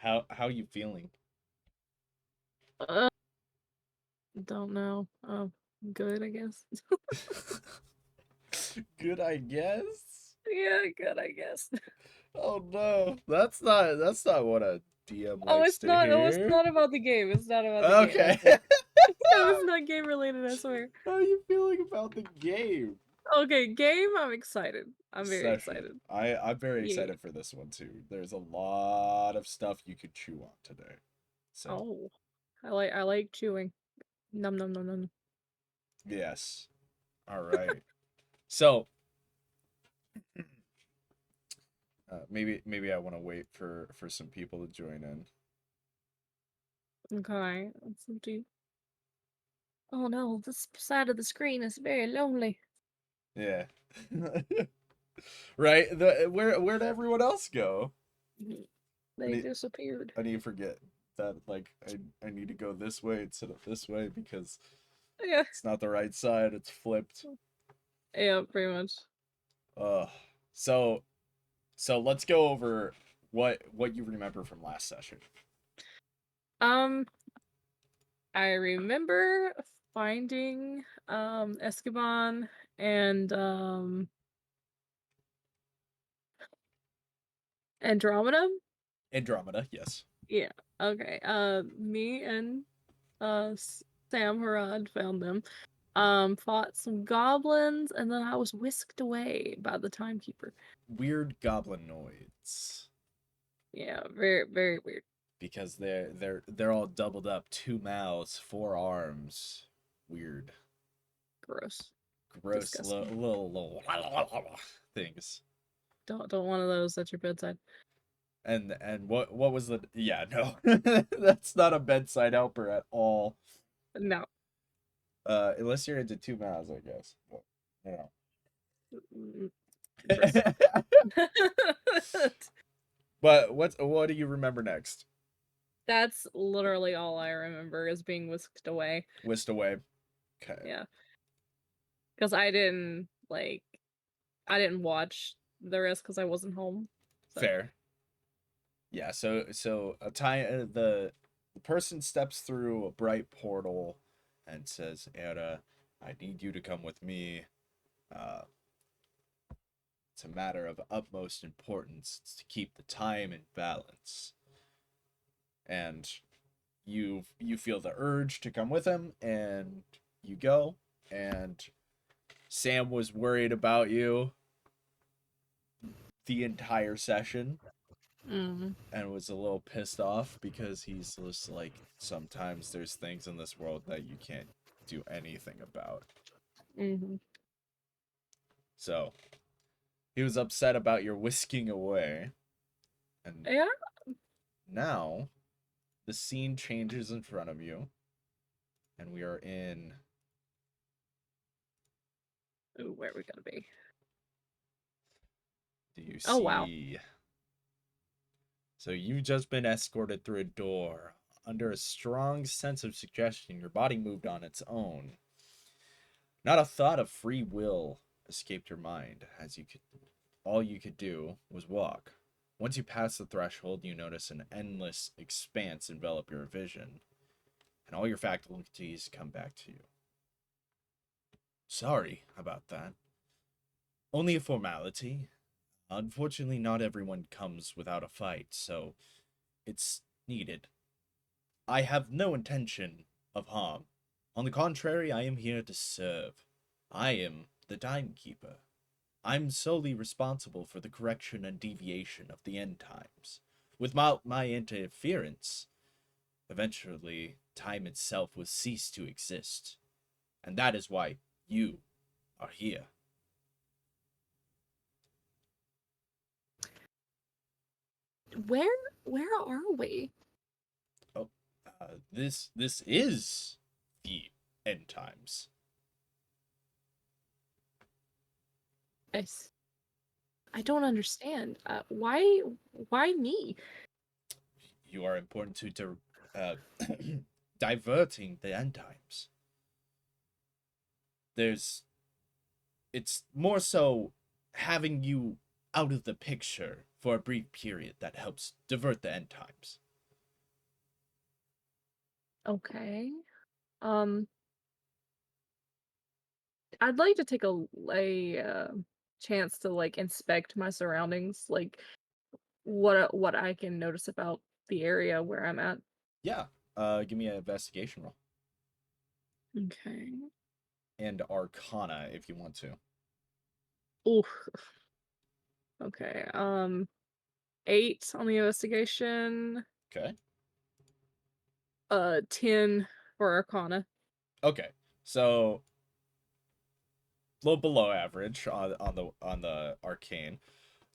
How you feeling? Uh, don't know. Good, I guess. Good, I guess. Yeah, good, I guess. Oh no, that's not what a DM Oh, likes to it's hear. not about the game. It's not about the game, I Okay. swear. It was not game related, I swear. How are you feeling about the game Okay, game, I'm excited. I'm very session? excited. I'm very Yeah. excited for this one too. There's a lot of stuff you could chew on today. So, Oh. I like chewing. Num num num num. yes. All right. So, maybe I want to wait for some people to join in. Okay. Let's do. Oh no, this side of the screen is very lonely. Yeah. Right? Where'd everyone else go? I They need disappeared. I need to forget that like I need to go this way instead of this way because Yeah. it's not the right side, it's flipped. Yeah, pretty much. Uh so so let's go over what you remember from last session. Um, I remember finding Esteban and Andromeda. Andromeda, yes. Yeah. Okay. Me and Sam Harad found them. Fought some goblins, and then I was whisked away by the timekeeper. Weird goblinoids. Yeah, very very weird. Because they're all doubled up, two mouths, four arms. Weird. Gross. Gross Disgusting. little things. Don't one of those at your bedside. And what was the yeah, no. That's not a bedside helper at all. No. Unless you're into two mouths, I guess. But, you Mm, gross. know. But what do you remember next? That's literally all I remember is being whisked away. Whisked away. Okay. Yeah. Because I didn't watch the rest because I wasn't home. So Fair. Yeah, so a time the person steps through a bright portal and says, "Era, I need you to come with me. Uh, it's a matter of utmost importance to keep the time in balance." And you feel the urge to come with him, and you go. And Sam was worried about you the entire session mm, and was a little pissed off because he's just like sometimes there's things in this world that you can't do anything about. hmm. So he was upset about your whisking away, and Yeah. now the scene changes in front of you, and we are in. Ooh, where are we gonna be? Do you Oh wow. see? So you've just been escorted through a door. Under a strong sense of suggestion, your body moved on its own. Not a thought of free will escaped your mind, as you could all you could do was walk. Once you pass the threshold, you notice an endless expanse envelop your vision, and all your faculties come back to you. Sorry about that. Only a formality. Unfortunately, not everyone comes without a fight, so it's needed. I have no intention of harm. On the contrary, I am here to serve. I am the timekeeper. I'm solely responsible for the correction and deviation of the end times. Without my interference, eventually time itself will cease to exist. And that is why you are here. Where where are we? Oh, this is the end times. I, s- I don't understand. Why me? You are important to uh, diverting the end times. There's it's more so having you out of the picture for a brief period that helps divert the end times. Okay. Um, I'd like to take a chance to like inspect my surroundings, like what I can notice about the area where I'm at. Yeah. Give me an investigation roll Okay. and Arcana if you want to. Ooh. Okay. 8 on the investigation. Okay. 10 for Arcana. Okay. So a little below average on the arcane.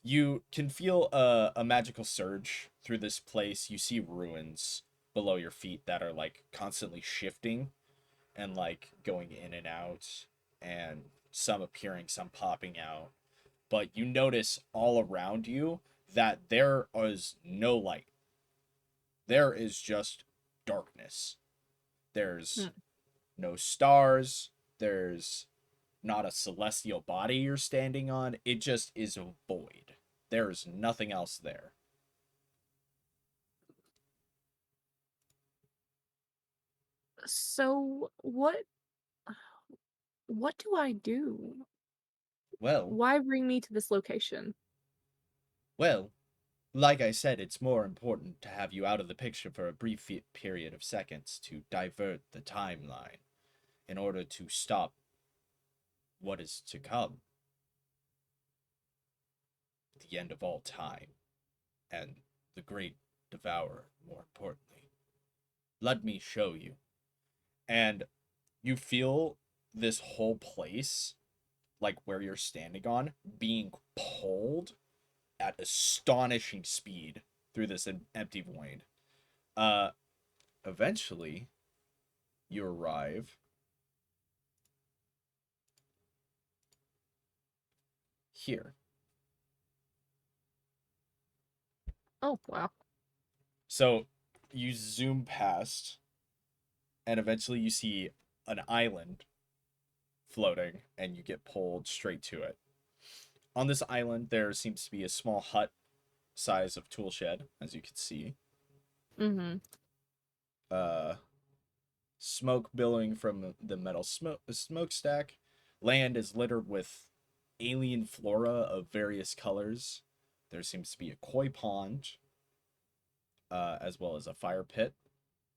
You can feel a magical surge through this place. You see ruins below your feet that are like constantly shifting and like going in and out, and some appearing, some popping out. But you notice all around you that there is no light. There is just darkness. Hmm. There's no stars. There's not a celestial body you're standing on. It just is a void. There's nothing else there. So what do I do? Well, Why bring me to this location? well, like I said, it's more important to have you out of the picture for a brief period of seconds to divert the timeline in order to stop what is to come, the end of all time, and the great devourer, more importantly. Let me show you. And you feel this whole place, like where you're standing on, being pulled at astonishing speed through this empty void. Uh, Eventually, you arrive here. Oh, wow. So you zoom past, and eventually you see an island floating, and you get pulled straight to it. On this island, there seems to be a small hut size of tool shed, as you can see. Mm-hmm. Uh, Smoke billowing from the metal smokestack. Land is littered with alien flora of various colors. There seems to be a koi pond, as well as a fire pit.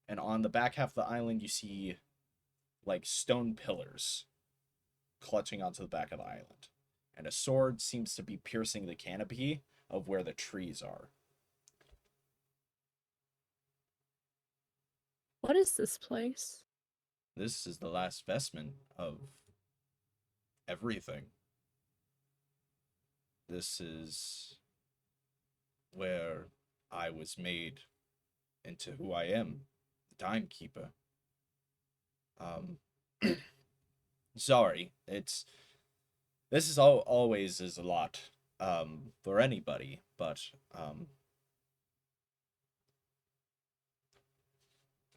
And on the back half of the island, you see like stone pillars clutching onto the back of the island. And a sword seems to be piercing the canopy of where the trees are. What is this place? This is the last vestment of everything. This is where I was made into who I am, the timekeeper. Um, Sorry, it's this is always is a lot for anybody, but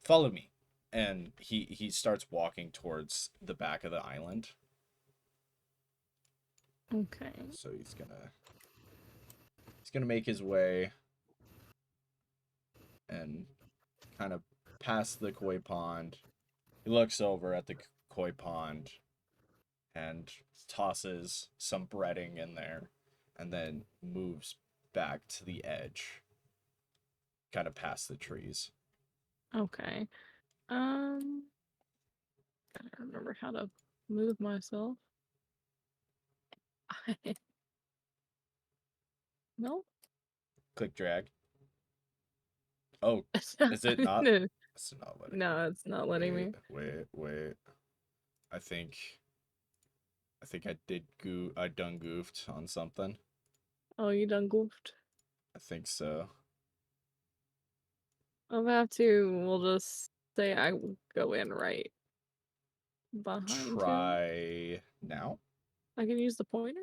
follow me. And he starts walking towards the back of the island. Okay. So he's gonna make his way and kind of past the koi pond. He looks over at the koi pond and tosses some breading in there, and then moves back to the edge, kind of past the trees. Okay. Um, I don't remember how to move myself. No? Click drag. Oh, It's is it not? no, It's not letting me. no, it's not letting me. Wait. I think I did I done goofed on something. Oh, you done goofed. I think so. I'll have to, we'll just say I go in right behind him. Try now. I can use the pointer?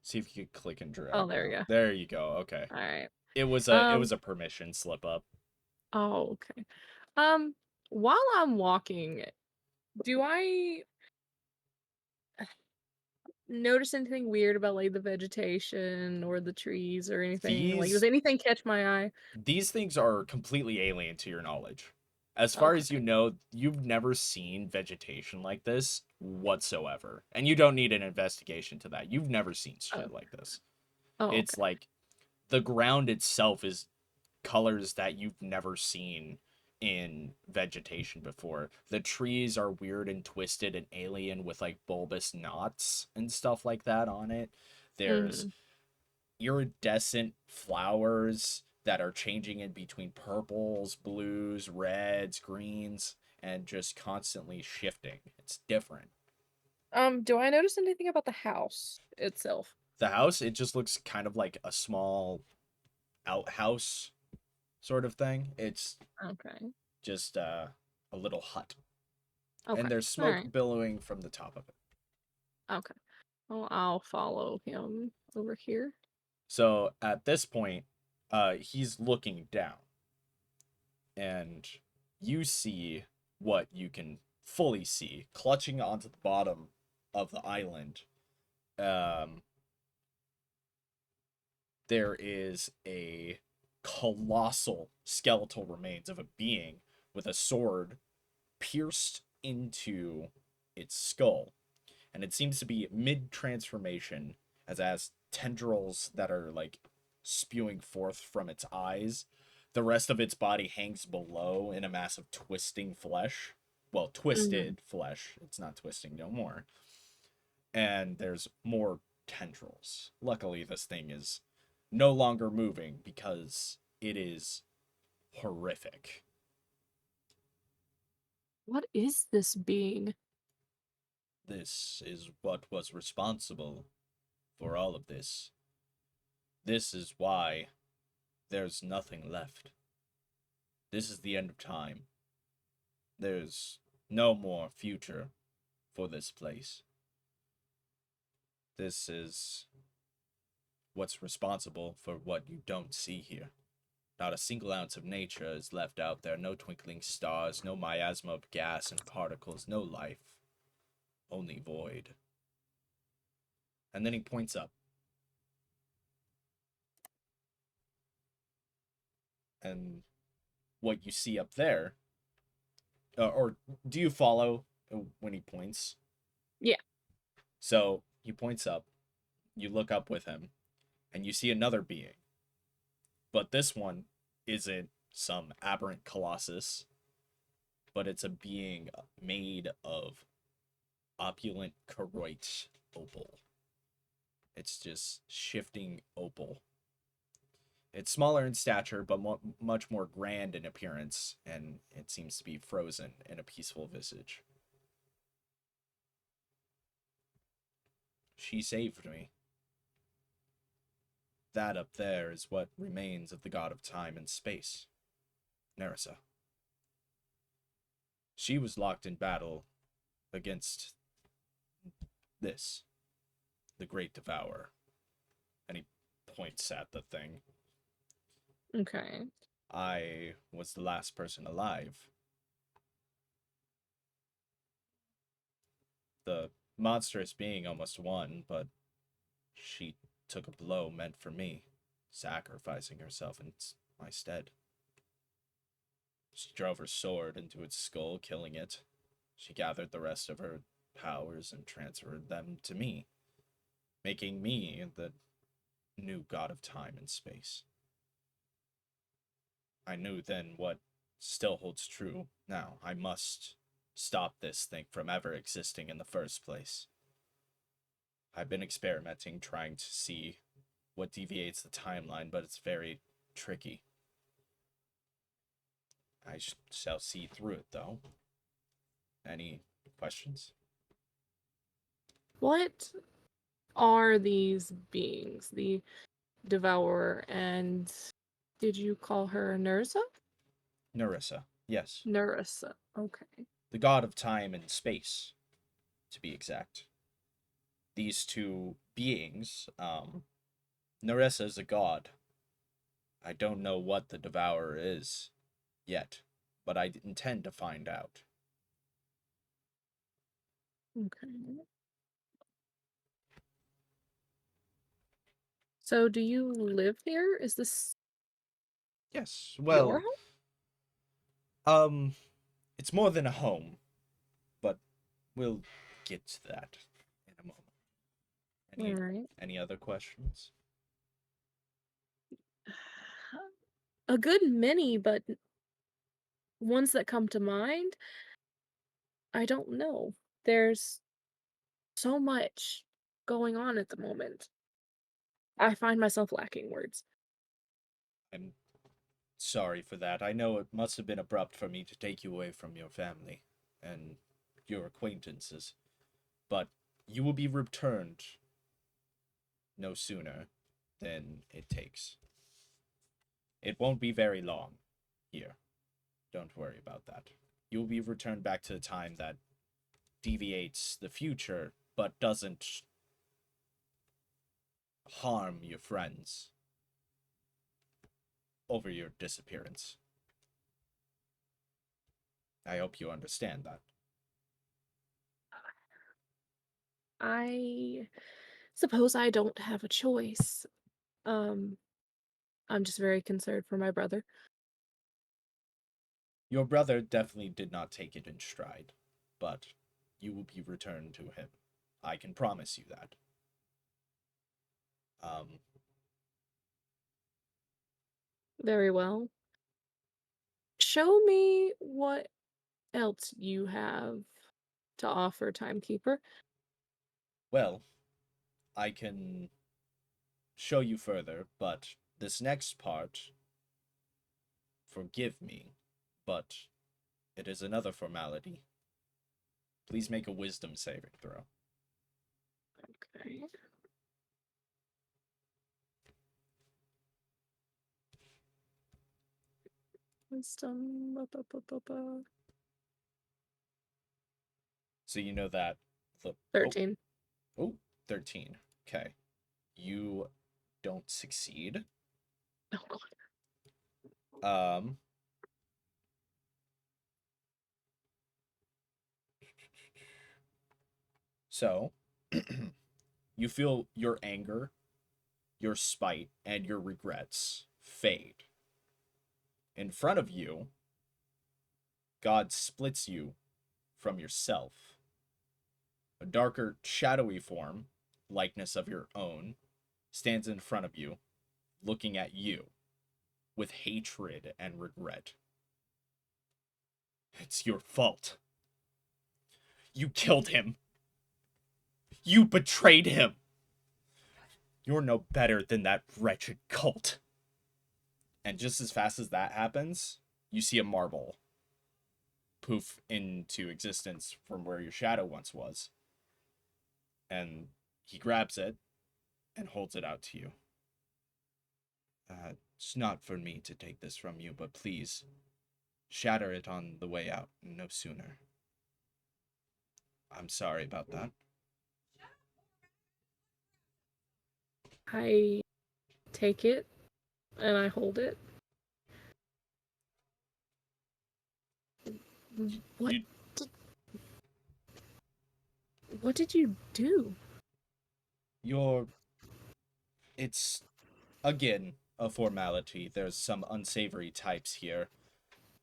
See if you could click and Oh, drag there we now. go. There you go. Okay. Alright. It Um, was a permission slip up. oh, okay. Um, while I'm walking, do I notice anything weird about like the vegetation or the trees or anything? Like, does These anything catch my eye? these things are completely alien to your knowledge. As far as you Okay. know, you've never seen vegetation like this whatsoever. And you don't need an investigation to that. You've never seen Oh. shit like this. Oh, It's okay. like the ground itself is colors that you've never seen in vegetation before. The trees are weird and twisted and alien with like bulbous knots and stuff like that on it. There's Mhm. iridescent flowers that are changing in between purples, blues, reds, greens, and just constantly shifting. It's different. Do I notice anything about the house itself? The house, it just looks kind of like a small outhouse sort of thing. It's Okay. just a little hut. Okay. And there's All smoke right. billowing from the top of it. Okay. Well, I'll follow him over here. So at this point, he's looking down, and you see what you can fully see, clutching onto the bottom of the island. Um, there is a colossal skeletal remains of a being with a sword pierced into its skull, and it seems to be mid transformation, as it has tendrils that are like spewing forth from its eyes. The rest of its body hangs below in a mass of twisting flesh. Well, Mhm. twisted flesh. It's not twisting no more. And there's more tendrils. Luckily, this thing is no longer moving because it is horrific. What is this being? This is what was responsible for all of this. This is why there's nothing left. This is the end of time. There's no more future for this place. This is what's responsible for what you don't see here. Not a single ounce of nature is left out there. No twinkling stars, no miasma of gas and particles, no life. Only void. And then he points up. And what you see up there, or do you follow when he points? Yeah. So he points up, you look up with him, and you see another being. But this one isn't some aberrant colossus, but it's a being made of opulent Karoit opal. It's just shifting opal. It's smaller in stature, but much more grand in appearance, and it seems to be frozen in a peaceful visage. She saved me. That up there is what remains of the god of time and space, Nerissa. She was locked in battle against this, the Great Devourer. And he points at the thing. Okay. I was the last person alive. The monstrous being almost won, but she took a blow meant for me, sacrificing herself in my stead. She drove her sword into its skull, killing it. She gathered the rest of her powers and transferred them to me, making me the new god of time and space. I knew then what still holds true now. I must stop this thing from ever existing in the first place. I've been experimenting, trying to see what deviates the timeline, but it's very tricky. I shall see through it, though. Any questions? What are these beings? The Devourer and did you call her Nursa? Nerissa, yes. Nursa. Okay. The god of time and space, to be exact. These two beings, Nerissa is a god. I don't know what the Devourer is yet, but I intend to find out. Okay. So do you live here? Is this Yes, your well, home? Um, it's more than a home, but we'll get to that in a moment. All Any right. any other questions? A good many, but ones that come to mind, I don't know. There's so much going on at the moment. I find myself lacking words. I'm sorry for that. I know it must have been abrupt for me to take you away from your family and your acquaintances, but you will be returned no sooner than it takes. It won't be very long here. Don't worry about that. You will be returned back to the time that deviates the future but doesn't harm your friends over your disappearance. I hope you understand that. I suppose I don't have a choice. Um, I'm just very concerned for my brother. Your brother definitely did not take it in stride, but you will be returned to him. I can promise you that. Um, Very well. Show me what else you have to offer, Timekeeper. well, I can show you further, but this next part, forgive me, but it is another formality. Please make a wisdom saving throw. Okay. Wisdom. Ba, ba, ba, ba, ba. So you know that the 13. oh 13. Okay. You don't succeed. Oh, God. Um so you feel your anger, your spite, and your regrets fade. In front of you, God splits you from yourself. A darker, shadowy form, likeness of your own, stands in front of you, looking at you with hatred and regret. It's your fault. You killed him. You betrayed him. You're no better than that wretched cult. And just as fast as that happens, you see a marble poof into existence from where your shadow once was. And he grabs it and holds it out to you. It's not for me to take this from you, but please shatter it on the way out, no sooner. I'm sorry about that. I take it and I hold it. What You, did, what did you do? you're. It's again a formality. There's some unsavory types here,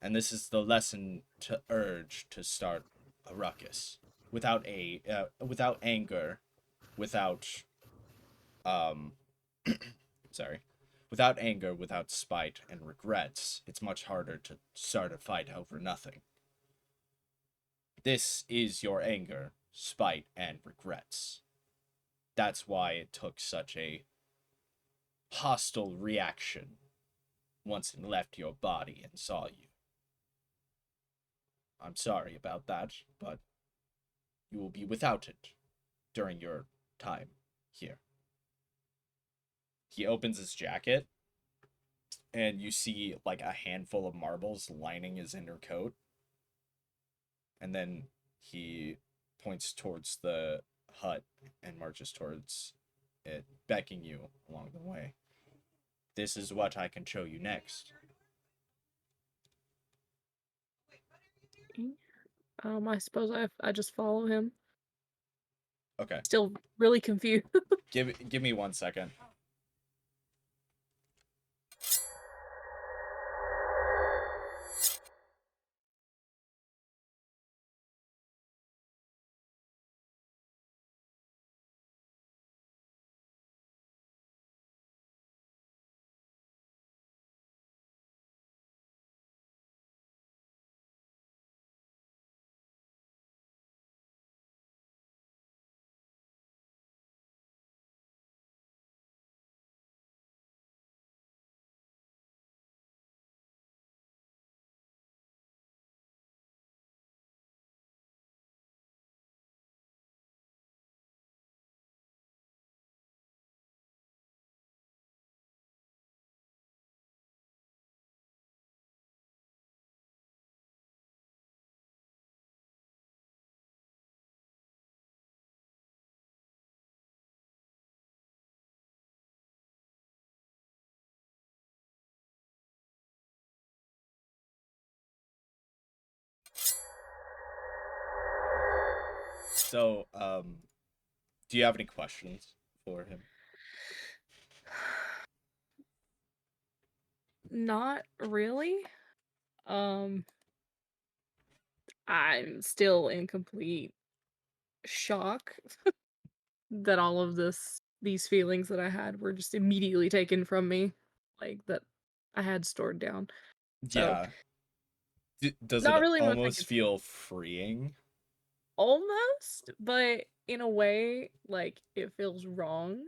and this is the lesson to urge to start a ruckus without anger, without um sorry, without anger, without spite and regrets. It's much harder to start a fight over nothing. This is your anger, spite, and regrets. That's why it took such a hostile reaction once it left your body and saw you. I'm sorry about that, but you will be without it during your time here. He opens his jacket, and you see like a handful of marbles lining his inner coat, and then he points towards the hut and marches towards it, beckoning you along the way. This is what I can show you next. I suppose I just follow him. Okay, Still really confused. give me 1 second. So, do you have any questions for him? Not really. Um, I'm still in complete shock that all of these feelings that I had were just immediately taken from me, like that I had stored down. So, Yeah. Does it not really much I almost can say. feel freeing? Almost, but in a way, like it feels wrong.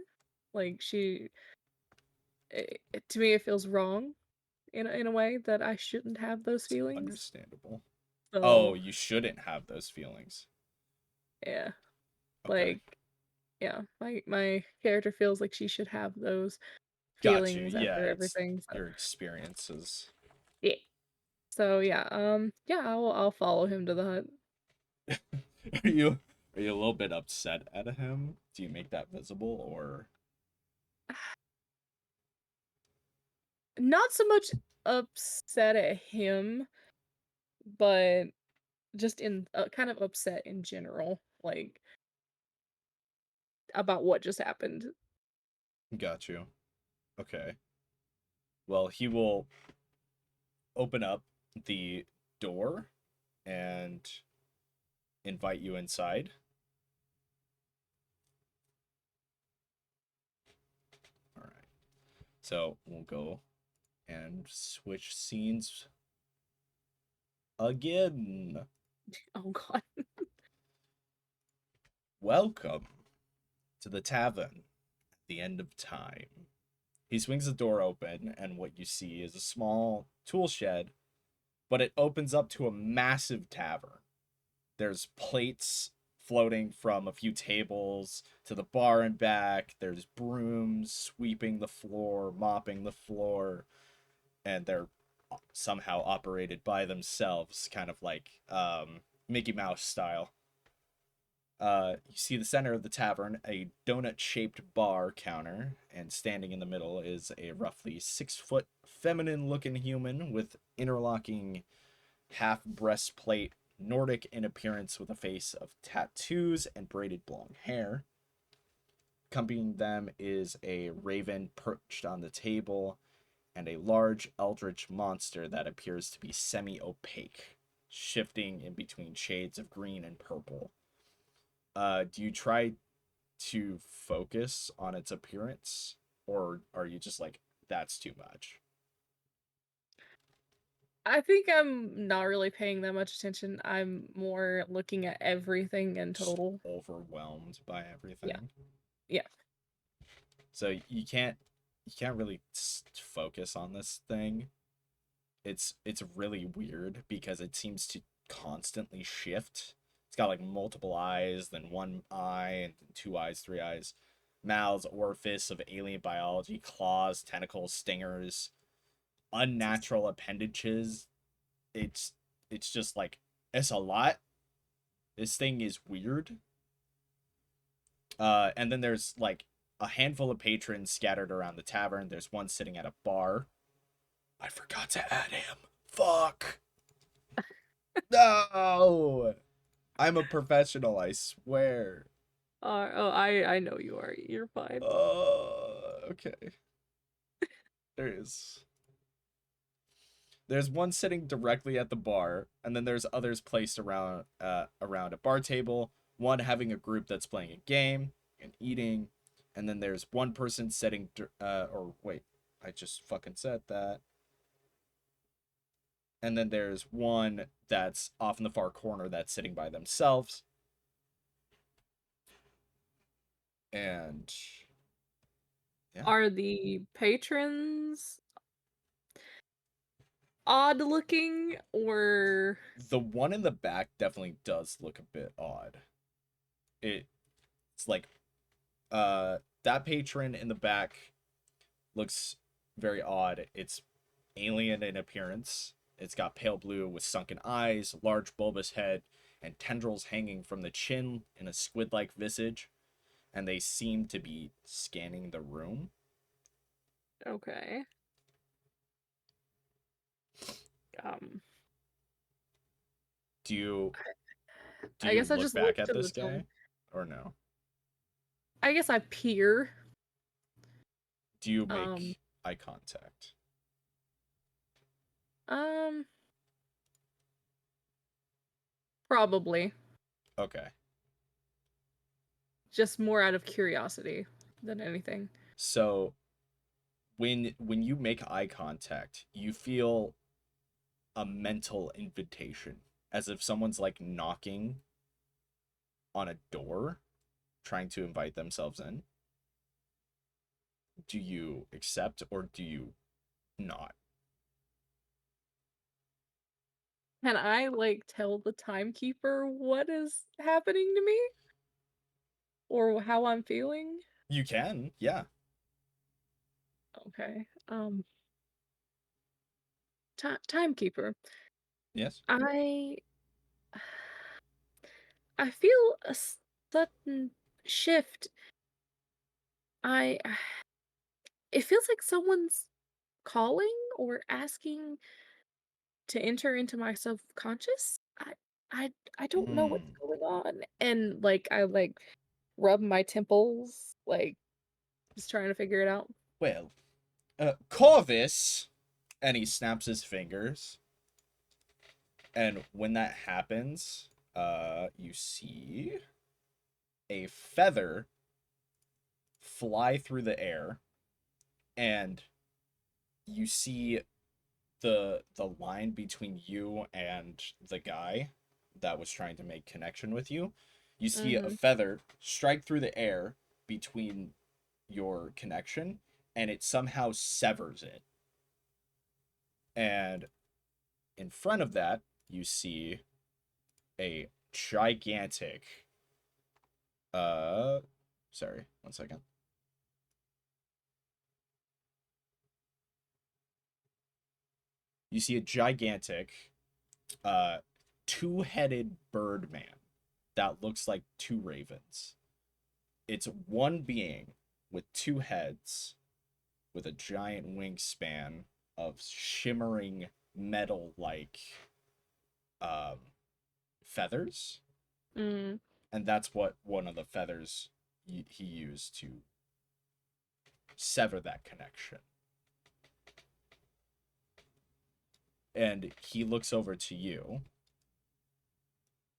Like to me, it feels wrong in a way that I shouldn't have those It's feelings. understandable. Oh, So you shouldn't have those feelings. yeah, Okay. like yeah, my character feels like she should have those Got you. feelings Yeah, after it's everything. So your experiences. yeah, so yeah, yeah, I'll follow him to the hut. Are you a little bit upset at him? Do you make that visible or Not so much upset at him, but just in kind of upset in general, like about what just happened. got you? Okay. Well, he will open up the door and invite you inside. All right. So we'll go and switch scenes again. Oh god. Welcome to the tavern at the end of time. He swings the door open, and what you see is a small tool shed, but it opens up to a massive tavern. There's plates floating from a few tables to the bar and back. There's brooms sweeping the floor, mopping the floor, and they're somehow operated by themselves, kind of like Mickey Mouse style. You see the center of the tavern, a donut shaped bar counter, and standing in the middle is a roughly 6 foot feminine looking human with interlocking half breastplate, Nordic in appearance with a face of tattoos and braided blonde hair. Accompanying them is a raven perched on the table and a large eldritch monster that appears to be semi opaque, shifting in between shades of green and purple. Do you try to focus on its appearance, or are you just like, that's too much? I think I'm not really paying that much attention. I'm more looking at everything in Just total. overwhelmed by Yeah. everything. Yeah. So you can't really focus on this thing. It's really weird because it seems to constantly shift. It's got like multiple eyes, then one eye, and then two eyes, three eyes, mouths, orifice of alien biology, claws, tentacles, stingers, unnatural appendages. It's it's just like it's a lot. This thing is weird. And then there's like a handful of patrons scattered around the tavern. There's one sitting at a bar. I forgot to add him. Fuck. No. I'm a professional, I swear. Oh, I know you are. You're fine. Okay. There is. There's one sitting directly at the bar, and then there's others placed around a bar table. One having a group that's playing a game and eating, and then there's one person sitting. Or wait, I just fucking said that. And then there's one that's off in the far corner that's sitting by themselves. And yeah, Are the patrons odd looking or the one in the back definitely does look a bit odd. It's like that patron in the back looks very odd. It's alien in appearance. It's got pale blue with sunken eyes, large bulbous head, and tendrils hanging from the chin in a squid like visage, and they seem to be scanning the room. okay. Um Do you Do I you guess I look just back look at to the this door. guy? Or no? I guess I peer. Do you Um, make eye contact? um, Probably. Okay. Just more out of curiosity than anything. So when you make eye contact, you feel a mental invitation, as if someone's like knocking on a door trying to invite themselves in. Do you accept or do you not? Can I like tell the timekeeper what is happening to me or how I'm feeling? You can, yeah. Okay. Timekeeper. Yes. I I feel a sudden shift. I it feels like someone's calling or asking to enter into my subconscious. I don't know what's Hmm. going on. And like I like rub my temples, like just trying to figure it out. Well, Corvus, and he snaps his fingers, and when that happens, you see a feather fly through the air, and you see the line between you and the guy that was trying to make connection with you. You see a Mhm. feather strike through the air between your connection, and it somehow severs it. And in front of that, you see a gigantic uh sorry, one second. You see a gigantic uh two-headed bird man that looks like two ravens. It's one being with two heads with a giant wingspan of shimmering metal like um feathers, Mm. and that's what one of the feathers he used to sever that connection. And he looks over to you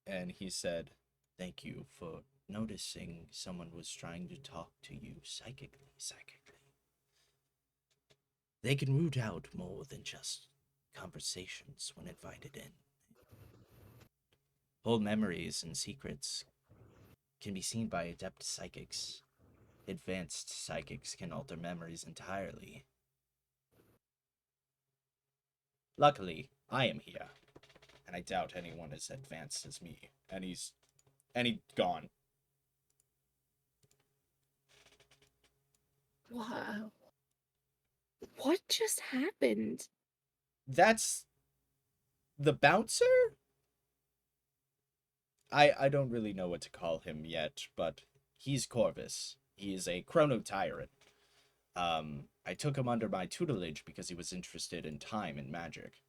and he said, "Thank you for noticing someone was trying to talk to you psychically. They can root out more than just conversations when invited in. Whole memories and secrets can be seen by adept psychics. Advanced psychics can alter memories entirely. Luckily, I am here, and I doubt anyone as advanced as me." And he gone. Wow. What just happened? That's the bouncer? I don't really know what to call him yet, but he's Corvus. He is a chrono tyrant. I took him under my tutelage because he was interested in time and magic.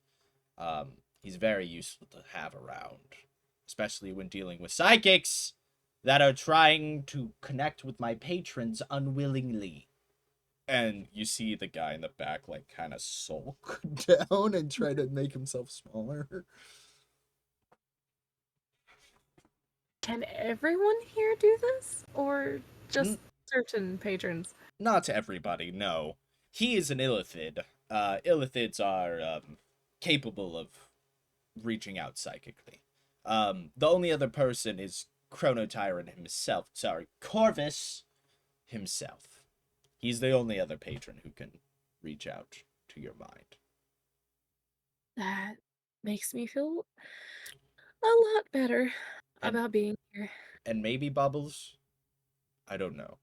He's very useful to have around, especially when dealing with psychics that are trying to connect with my patrons unwillingly. And you see the guy in the back, like, kind of sulk down and try to make himself smaller. Can everyone here do this? Or just N- certain patrons? Not everybody, no. He is an illithid. Illithids are capable of reaching out psychically. The only other person is Chrono Tyrant himself. Sorry, Corvus himself. He's the only other patron who can reach out to your mind. That makes me feel a lot better And about being here. maybe Bubbles. I don't know.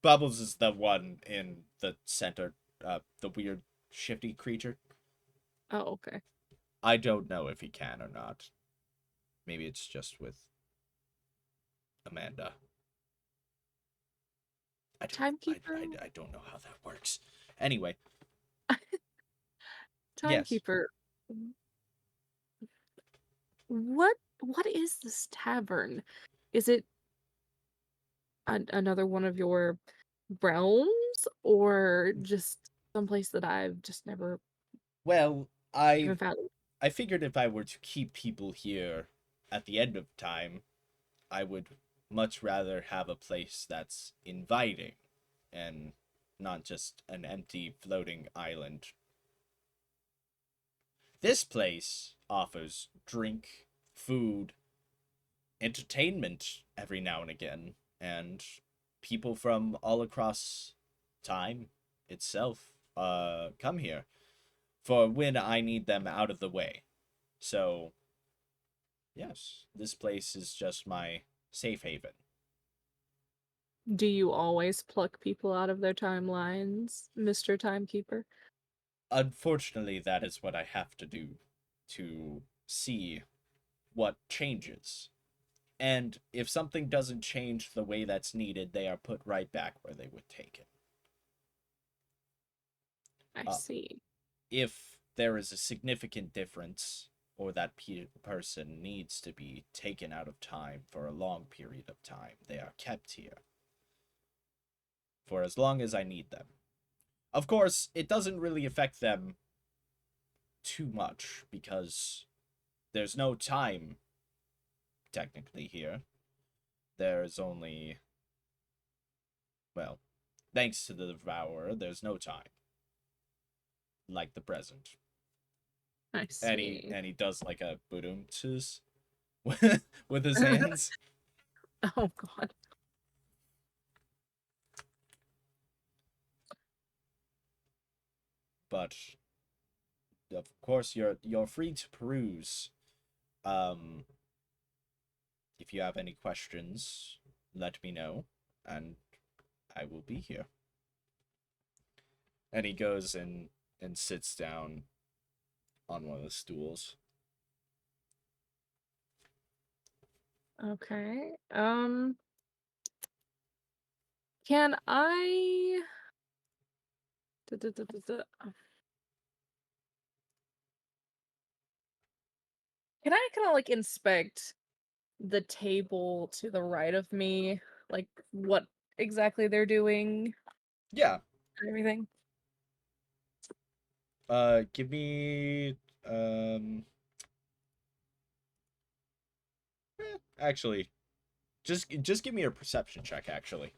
Bubbles is the one in the center, the weird shifty creature. Oh, okay. I don't know if he can or not. Maybe it's just with Amanda. I don't. Timekeeper? I don't know how that works. Anyway, yes. Timekeeper, what what is this tavern? Is it another one of your realms or just someplace that I've just never Well, even found? I figured if I were to keep people here at the end of time, I would much rather have a place that's inviting and not just an empty floating island. This place offers drink, food, entertainment every now and again, and people from all across time itself come here for when I need them out of the way. So, yes, this place is just my safe haven. Do you always pluck people out of their timelines, Mr. Timekeeper? Unfortunately, that is what I have to do to see what changes. And if something doesn't change the way that's needed, they are put right back where they would take it. I Uh, see. if there is a significant difference, or that person needs to be taken out of time for a long period of time, they are kept here for as long as I need them. Of course, it doesn't really affect them too much because there's no time technically here. There's only, well, thanks to the Devourer, there's no time like the present. I see. And he does like a boom with his hands. Oh God. But of course, you're free to peruse. Um, if you have any questions, let me know, and I will be here. And he goes and sits down on one of the stools. Okay. Can I duh, duh, duh, duh, duh. Can I kind of like inspect the table to the right of me? Like what exactly they're doing Yeah. and everything? Give me actually, just give me a perception check. Actually.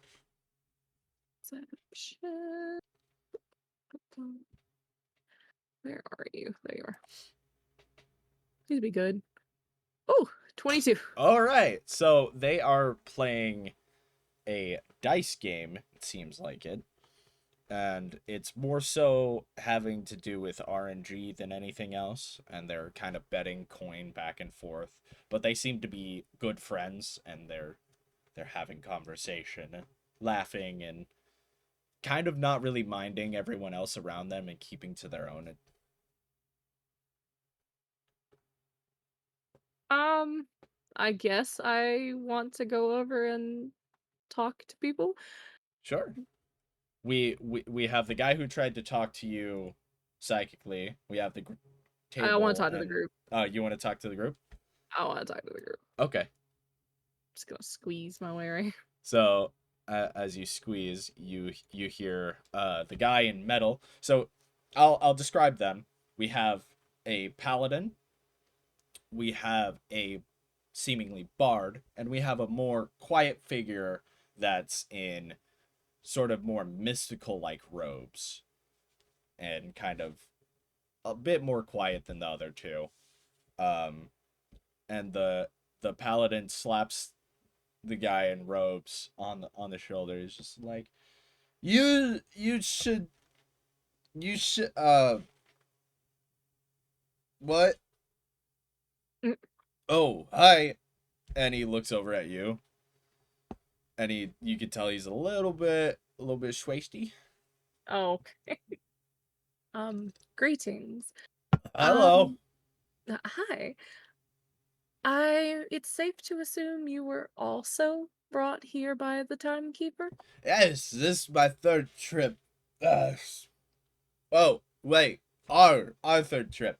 Perception. Where are you? There you are. Please be good. Oh, 22. All right. So they are playing a dice game. It seems like it, and it's more so having to do with RNG than anything else. And they're kind of betting coin back and forth. But they seem to be good friends, and they're having conversation, and laughing, and kind of not really minding everyone else around them and keeping to their own. Um, I guess I want to go over and talk to people. Sure. We have the guy who tried to talk to you psychically. We have the I want to table, talk to the and group. you want to talk to the group? I want to talk to the group. Okay. Just gonna squeeze my way right. So as you squeeze, you hear the guy in metal. So I'll describe them. We have a paladin, we have a seemingly bard, and we have a more quiet figure that's in sort of more mystical like robes and kind of a bit more quiet than the other two. Um, and the paladin slaps the guy in robes on the shoulder. He's just like, you should what? Mm. Oh, hi. And he looks over at you, and you can tell he's a little bit schwasty. Oh, greetings. Hello. Um, hi. It's safe to assume you were also brought here by the timekeeper? Yes, this is my third trip. Uh, oh, wait. Our third trip.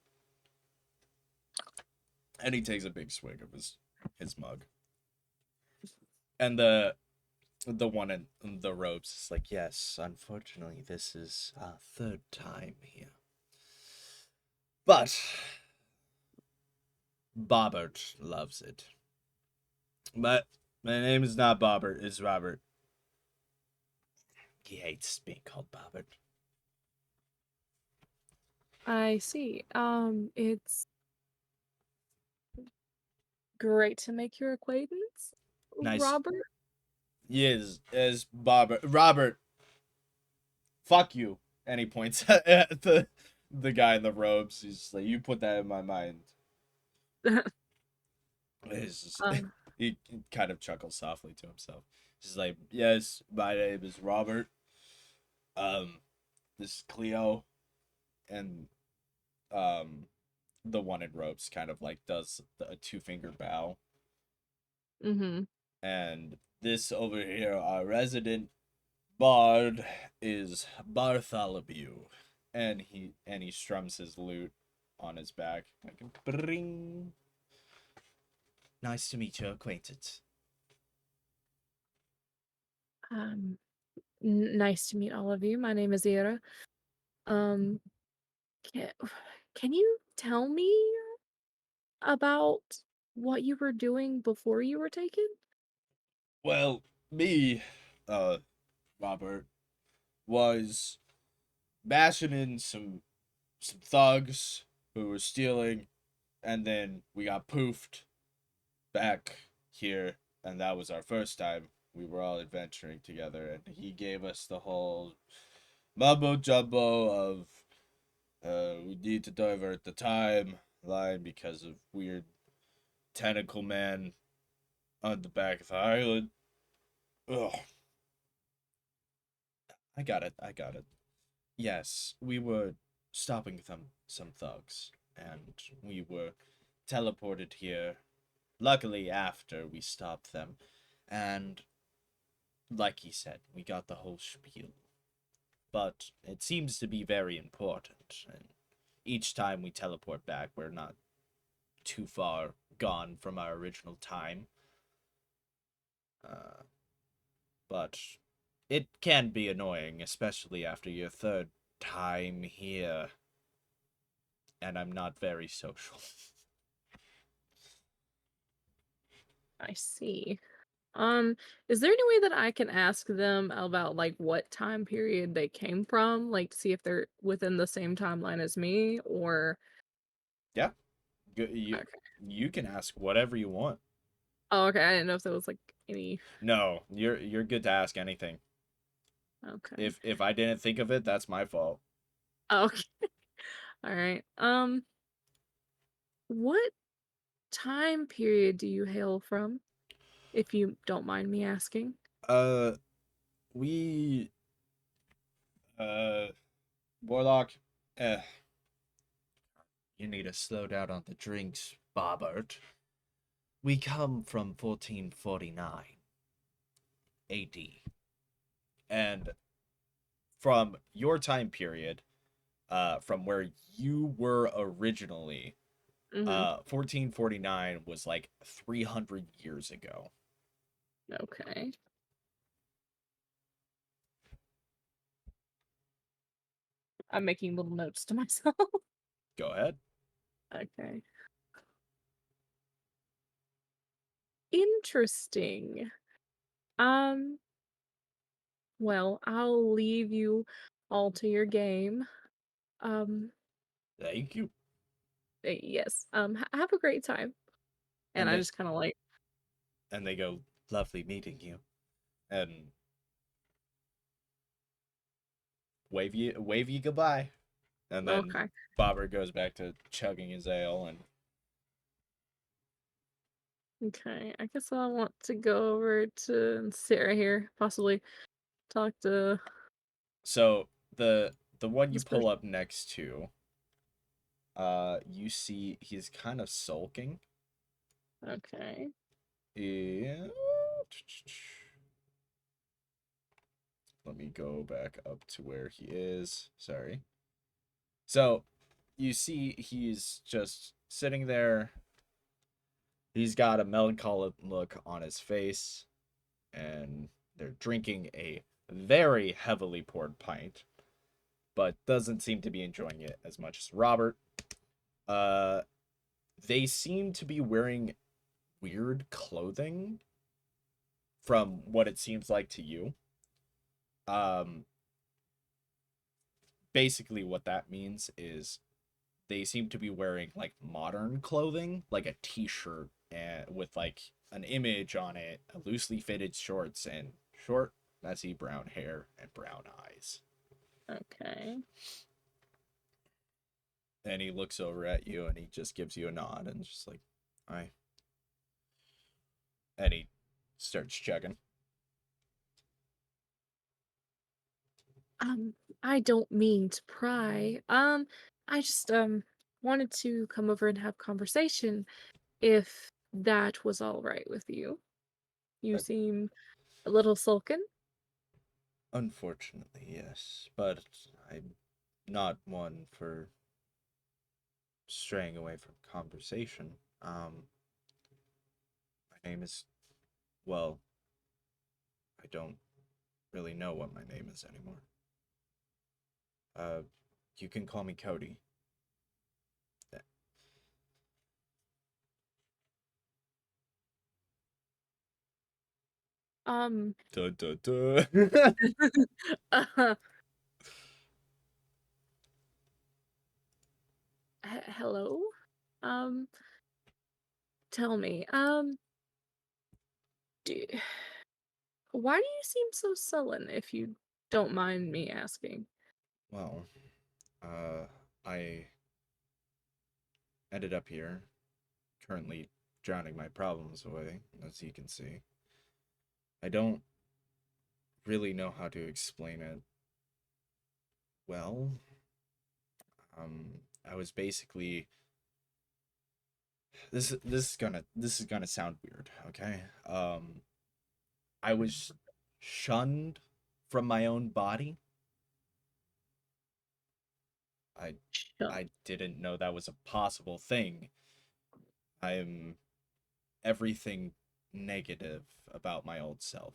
And he takes a big swig of his mug. And the one in the robes is like, yes, unfortunately, this is our third time here. But Bobbert loves it. But my name is not Bobbert, it's Robert. He hates being called Bobbert. I see. It's great to make your acquaintance, Nice. Robert. Yes, as Bobbert. Robert, fuck you. And he points at the guy in the robes. He's just like, you put that in my mind. It's just, um, he kind of chuckles softly to himself. He's like, yes, my name is Robert. Um, this is Cleo, and um, the one in ropes kind of like does a two-finger bow, mm-hmm. and this over here, our resident bard, is Bartholomew, and he strums his lute on his back, like bring. Nice to meet your acquaintance. Um, Nice to meet all of you. My name is Ira. Um, can, can you tell me about what you were doing before you were taken? Well, me, uh, Robert, was bashing in some thugs who were stealing, and then we got poofed back here, and that was our first time. We were all adventuring together, and he gave us the whole mumbo jumbo of we need to divert the timeline because of weird tentacle man on the back of the island. Ugh, I got it. I got it. Yes, we were stopping some thugs, and we were teleported here. Luckily, after we stopped them, and like he said, we got the whole spiel. But it seems to be very important, and each time we teleport back, we're not too far gone from our original time. Uh, but it can be annoying, especially after your third time here, and I'm not very social. I see. Um, is there any way that I can ask them about like what time period they came from, like to see if they're within the same timeline as me, or Yeah, you okay. you can ask whatever you want. Oh, okay. I didn't know if there was like any. No, you're good to ask anything. Okay. If I didn't think of it, that's my fault. Oh, okay. All right. What time period do you hail from, if you don't mind me asking? Uh, we uh Warlock, eh, you need to slow down on the drinks, Bobbert. We come from 1449 AD, and from your time period, from where you were originally, Mm-hmm. 1449 was like 300 years ago. Okay. I'm making little notes to myself. Go ahead. Okay. Interesting. Um, well, I'll leave you all to your game. Um, Thank you. yes. Have a great time. And And I they just kind of like, go, lovely meeting you, and wave you goodbye. And then okay, Bobber goes back to chugging his ale, and okay. I guess I want to go over to sit right here, possibly talk to so the one you this pull person. up next to, you see he's kind of sulking. Okay. Yeah. Let me go back up to where he is. Sorry. So you see he's just sitting there, He's got a melancholy look on his face, and they're drinking a very heavily poured pint, but doesn't seem to be enjoying it as much as Robert. Uh, they seem to be wearing weird clothing from what it seems like to you. Um, Basically, what that means is they seem to be wearing like modern clothing, like a t-shirt and with like an image on it, a loosely fitted shorts, and short, messy brown hair and brown eyes. Okay. And he looks over at you and he just gives you a nod and just like, "Hi." And he starts chugging. Um, I don't mean to pry. I just wanted to come over and have conversation if that was all right with you. You Uh, seem a little sullen. Unfortunately, yes, but I'm not one for straying away from conversation. My name is, well, I don't really know what my name is anymore. Uh, you can call me Cody. Um, Duh, duh, duh. uh, hello? Um, tell me, do, why do you seem so sullen if you don't mind me asking? Well, uh, I ended up here, currently drowning my problems away, as you can see. I don't really know how to explain it well. I was basically this is gonna sound weird, okay? I was shunned from my own body. I Sure. I didn't know that was a possible thing. I'm everything negative about my old self.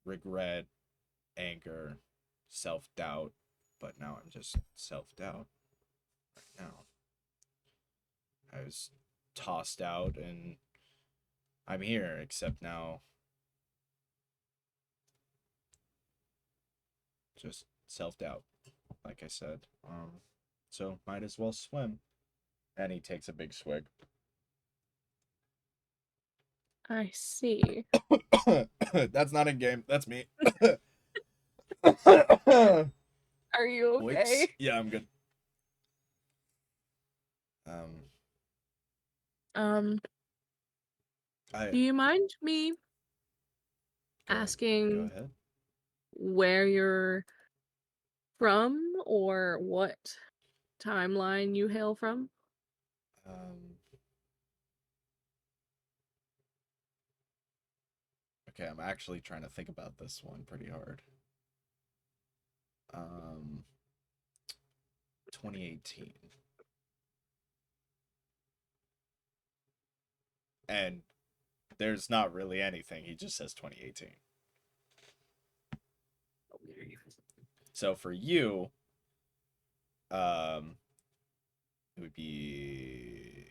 Regret, anger, self-doubt, but now I'm just self-doubt right now. I was tossed out and I'm here, except now just self-doubt, like I said. So might as well swim. And he takes a big swig. I see. That's not in game. That's me. Are you Oiks. okay? Yeah, I'm good. Um, Um, I do you mind me go go asking ahead. where you're from or what timeline you hail from? Um, okay, I'm actually trying to think about this one pretty hard. Um, 2018, and there's not really anything. He just says 2018. So for you, um, it would be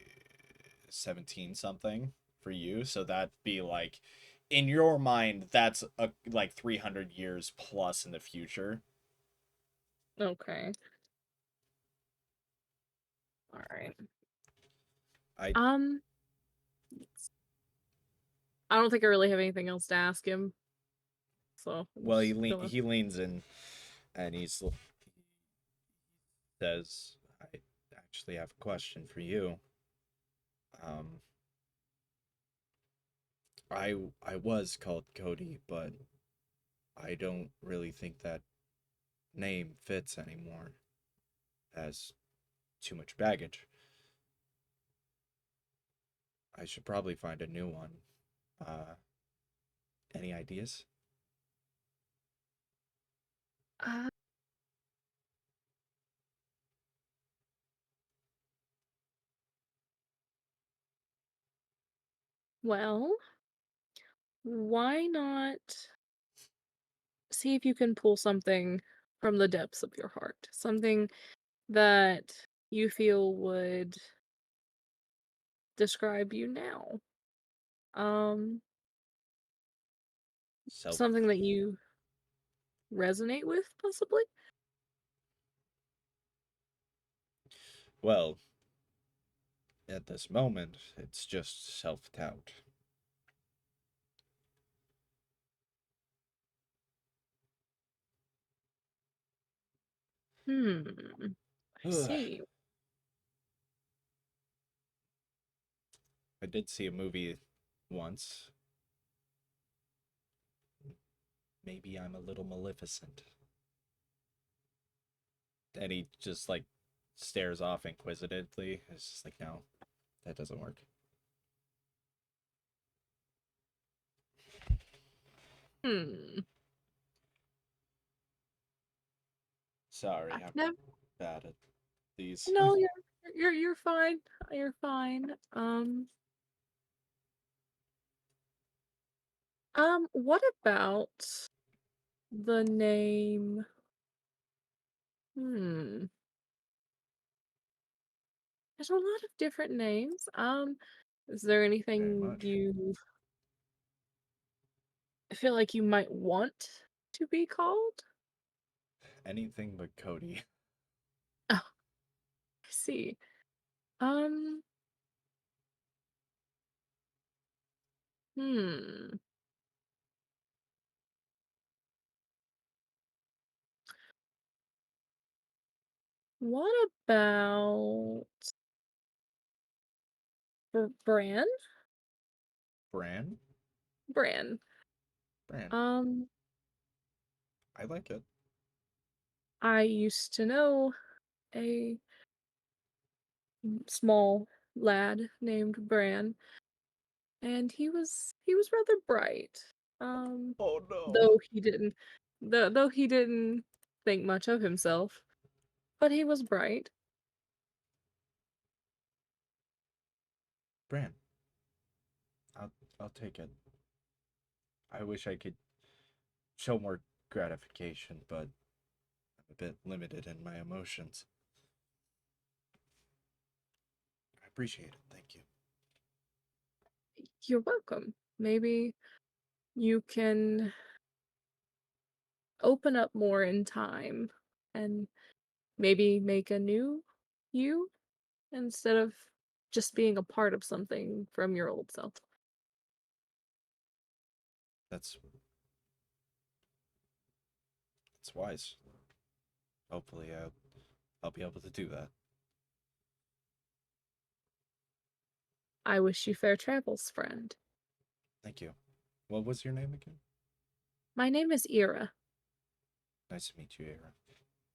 17 something for you. So that'd be like, in your mind, that's like 300 years plus in the future. Okay. All right. I Um, I don't think I really have anything else to ask him, so I'm Well, just gonna. he leans in and he says, "I actually have a question for you. Um, I was called Cody, but I don't really think that name fits anymore. Has too much baggage. I should probably find a new one. Uh, any ideas?" Uh, Well, why not see if you can pull something from the depths of your heart? Something that you feel would describe you now. Um, Self. something that you resonate with, possibly? Well, at this moment, it's just self doubt. Hmm, I I see. did see a movie once. Maybe I'm a little Maleficent. And he just like stares off inquisitively. It's just like, no, that doesn't work. Hmm. Sorry, I've I'm never. bad at these. No, you're fine. You're fine. What about the name? Hmm. There's a lot of different names. Is there Very anything much. you feel like you might want to be called? Anything but Cody. Oh, I see. Um, hmm. What about Bran? Bran? Bran. Bran. Um, I like it. I used to know a small lad named Bran, and he was rather bright. Um, Oh no. though he didn't though he didn't think much of himself, but he was bright. Bran. I'll I'll take it. I wish I could show more gratification, but I'm a bit limited in my emotions. I appreciate it. Thank you. You're welcome. Maybe you can open up more in time and maybe make a new you instead of just being a part of something from your old self. That's that's wise. Hopefully, I'll be able to do that. I wish you fair travels, friend. Thank you. What was your name again? My name is Ira, Nice to meet you, Aaron.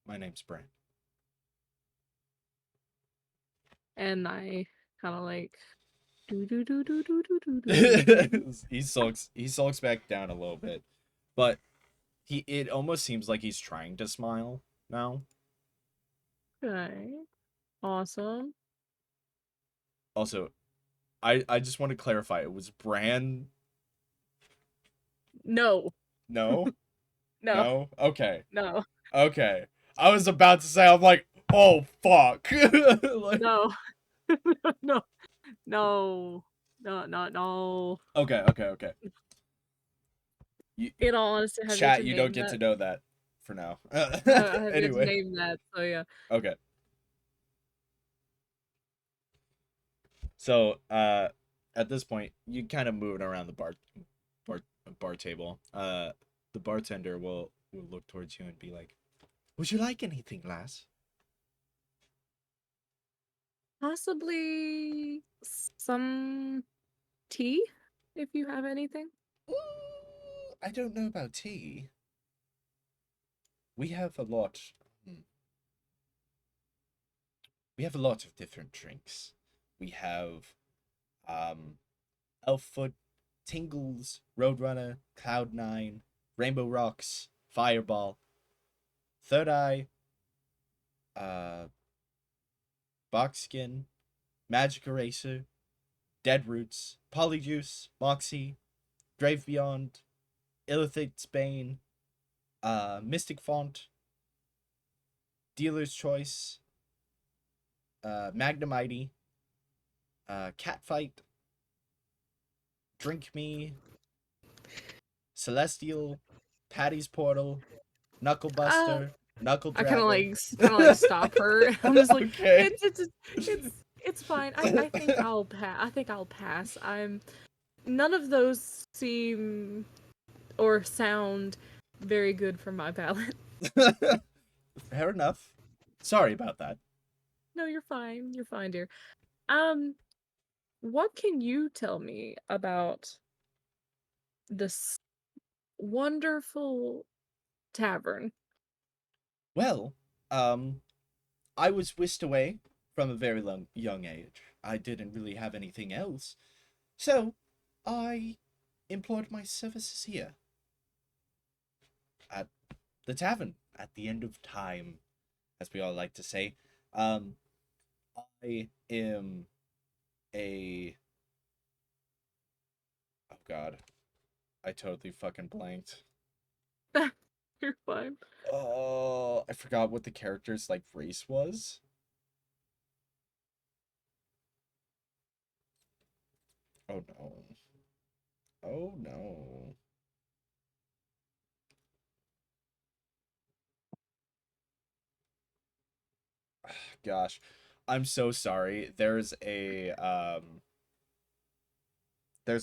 My name's Bran. and I kind of like do do do do do do do do do. He sulks back down a little bit, but it almost seems like he's trying to smile now. Okay, awesome. Also, I just want to clarify. It was Bran. No, No, no, no. Okay, no, okay. I was about to say. I'm like, oh fuck. Like, no, no, no, no. okay, okay, okay. You, In all honesty, I have yet to chat. You don't name get that. to know that for now. I have yet to Anyway, name that. So yeah. okay. So, at this point, you kind of moving around the bar bar table. The bartender will look towards you and be like, "Would you like anything, lass?" Possibly some tea, if you have anything. Ooh, I don't know about tea. We have a lot. hmm, We have a lot of different drinks. We have um Elffoot, Tingles, Roadrunner, Cloud9, Rainbow Rocks, Fireball, Third Eye, uh, Boxskin, Magic Eraser, Dead Roots, Polyjuice, Moxie, Drave Beyond, Illithate's Bane, Mystic Font, Dealer's Choice, Magnamighty, Catfight, Drink Me, Celestial, Patty's Portal, Uh, Knucklebuster, Knuckle I kind of Dragon. stop her. I'm just like, Okay. it's fine. I think I think I'll pass. None of those seem or sound very good for my palate. Fair enough. Sorry about that. No, you're fine. You're fine, dear. Um, what can you tell me about this wonderful tavern? Well, um, I was whisked away from a very young age. I didn't really have anything else, so I employed my services here at the tavern at the end of time, as we all like to say. Um, I am a oh god, I totally fucking blanked. You're fine. Oh, I forgot what the character's like race was. Oh no. Oh no. Gosh. I'm so sorry. There's a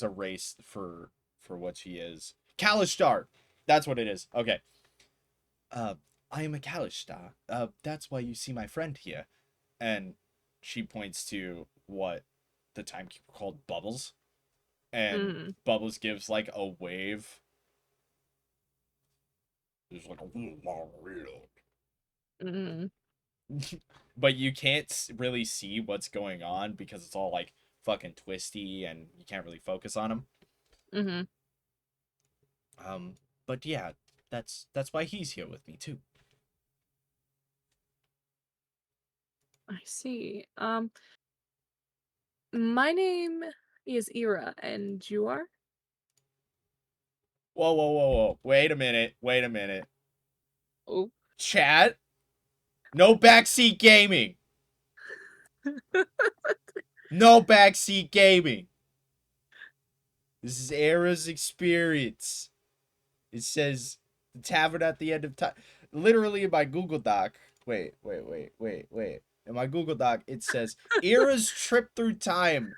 race for what she is. Kalishtar. That's what it is. Okay. Uh I am a Kalishtar. That's why you see my friend here. And she points to what the timekeeper called Bubbles. And Mm, Bubbles gives like a wave. There's like a mm, but you can't really see what's going on because it's all like fucking twisty and you can't really focus on them. mm-hmm. But yeah, that's why he's here with me too. I see. My name is Ira, and you are? Whoa, whoa, whoa, whoa! Wait a minute! Wait a minute! Oh. Chat, no backseat gaming. No backseat gaming. This is Era's experience. It says the tavern at the end of time. Literally in my Google Doc. Wait. In my Google Doc, it says Era's trip through time.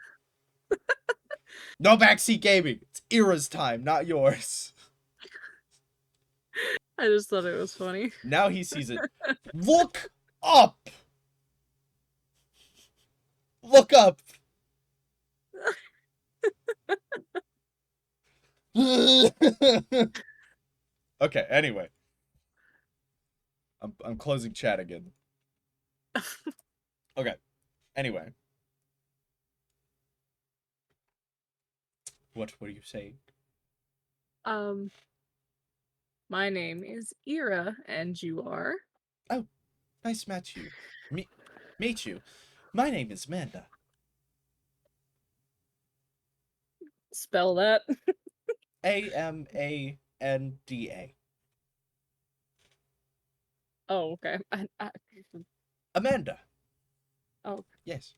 No backseat gaming. It's Era's time, not yours. I just thought it was funny. Now he sees it. Look up. Look up. Okay. Anyway, I'm closing chat again. Okay. Anyway, what are you saying? Um, my name is Ira, and you are? Oh, nice to meet you. Meet you. My name is Amanda. Spell that. Amanda. Oh, okay. Amanda. Oh, Yes.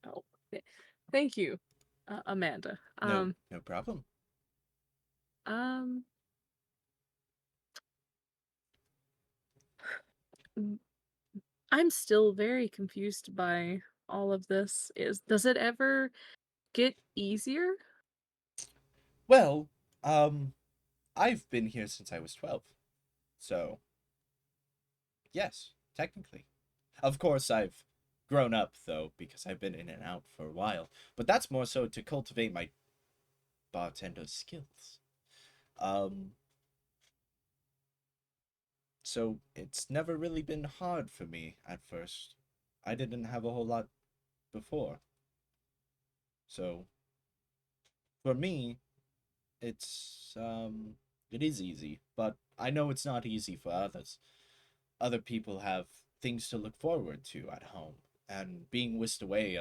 oh. Thank you, Amanda. No problem. Um, m- I'm still very confused by all of this. Does it ever get easier? Well, um, I've been here since I was 12. So, yes, technically. Of course, I've grown up, though, because I've been in and out for a while. But that's more so to cultivate my bartender skills. Um, so it's never really been hard for me at first. I didn't have a whole lot before. So, for me, it is easy, but I know it's not easy for others. Other people have things to look forward to at home, and being whisked away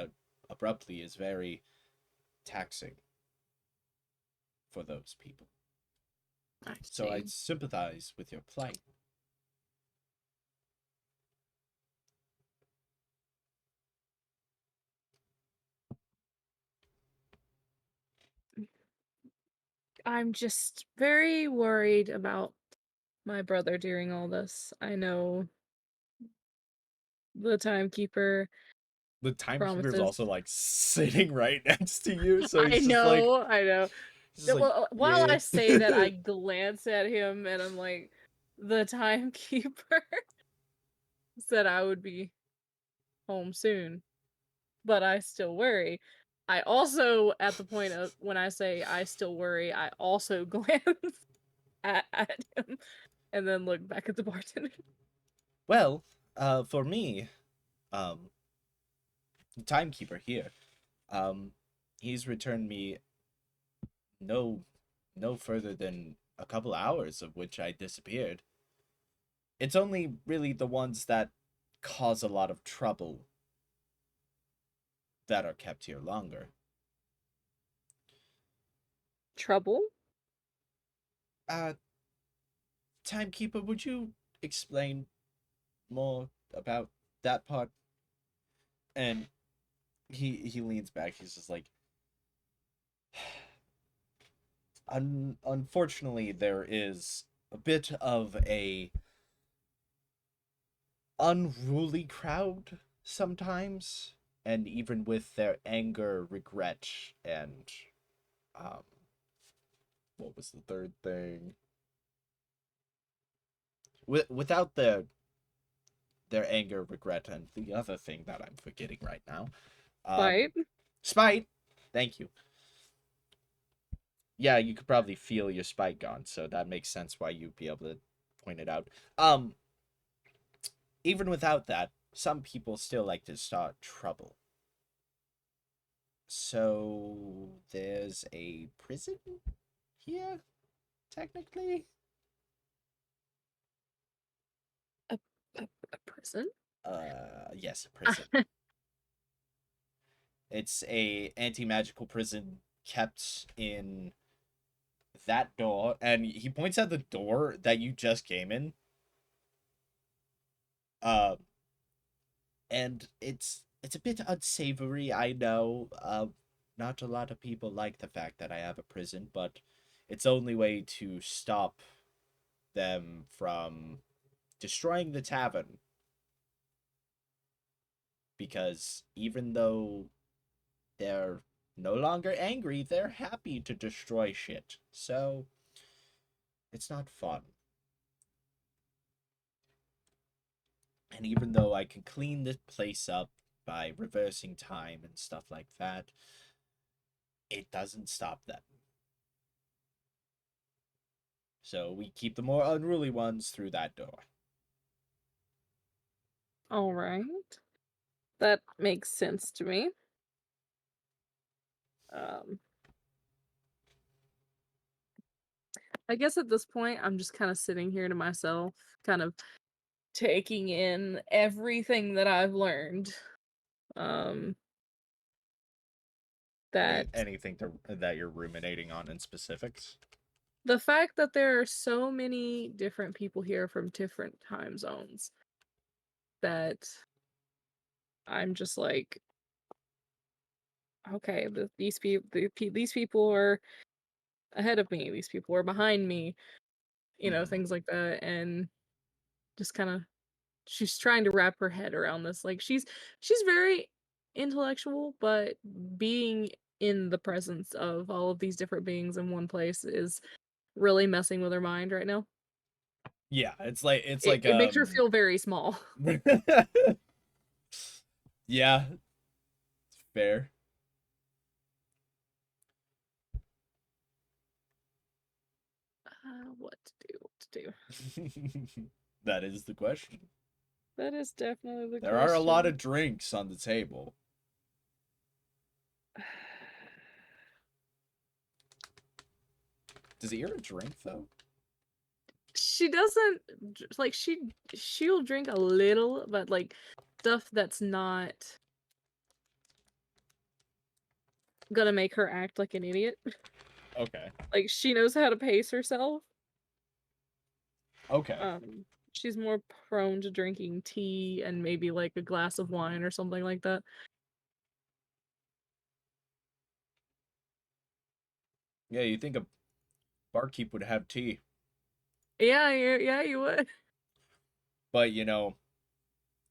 abruptly is very taxing for those people. I So I see. sympathize with your plight. I'm just very worried about my brother during all this. I know the timekeeper The timekeeper is promises. also like sitting right next to you, so I he's just like, know, I know. he's just like, Well, while yeah. I say that, I glance at him and I'm like, the timekeeper said I would be home soon, but I still worry. I also, at the point of when I say I still worry, I also glance at him and then look back at the bartender. Well, for me, um, the timekeeper here, um, he's returned me no, no further than a couple hours of which I disappeared. It's only really the ones that cause a lot of trouble that are kept here longer. Trouble? Uh, timekeeper, would you explain more about that part? And he leans back. He's just like, unfortunately, there is a bit of a unruly crowd sometimes, and even with their anger, regret, and um, what was the third thing? Without their anger, regret, and the other thing that I'm forgetting right now, Fight? spite. Thank you. Yeah, you could probably feel your spite gone, so that makes sense why you'd be able to point it out. Um, Even without that, some people still like to start trouble. So there's a prison here, technically. A, a prison? Yes, a prison. It's a anti-magical prison kept in that door, and he points at the door that you just came in. Uh, and it's a bit unsavory, I know. Not a lot of people like the fact that I have a prison, but it's only way to stop them from destroying the tavern. Because even though they're no longer angry, they're happy to destroy shit. So it's not fun. And even though I can clean this place up by reversing time and stuff like that, it doesn't stop them. So we keep the more unruly ones through that door. All right. That makes sense to me. Um, I guess at this point, I'm just kind of sitting here to myself, kind of taking in everything that I've learned. Um, that Anything that you're ruminating on in specifics? the fact that there are so many different people here from different time zones that I'm just like, okay, these people are ahead of me, these people are behind me, Mm-hmm. things like that, and just kind of she's trying to wrap her head around this. Like she's very intellectual, but being in the presence of all of these different beings in one place is really messing with her mind right now. Yeah, it's It, like it makes her feel very small. yeah, fair. What to do? What to do? That is the question. That is definitely the There are a lot question. of drinks on the table. Does Ira drink though? She doesn't like she'll drink a little, but like stuff that's not gonna make her act like an idiot. Okay. Like, she knows how to pace herself. Okay. Um, she's more prone to drinking tea and maybe, like, a glass of wine or something like that. Yeah, you think a barkeep would have tea, Yeah, you would. but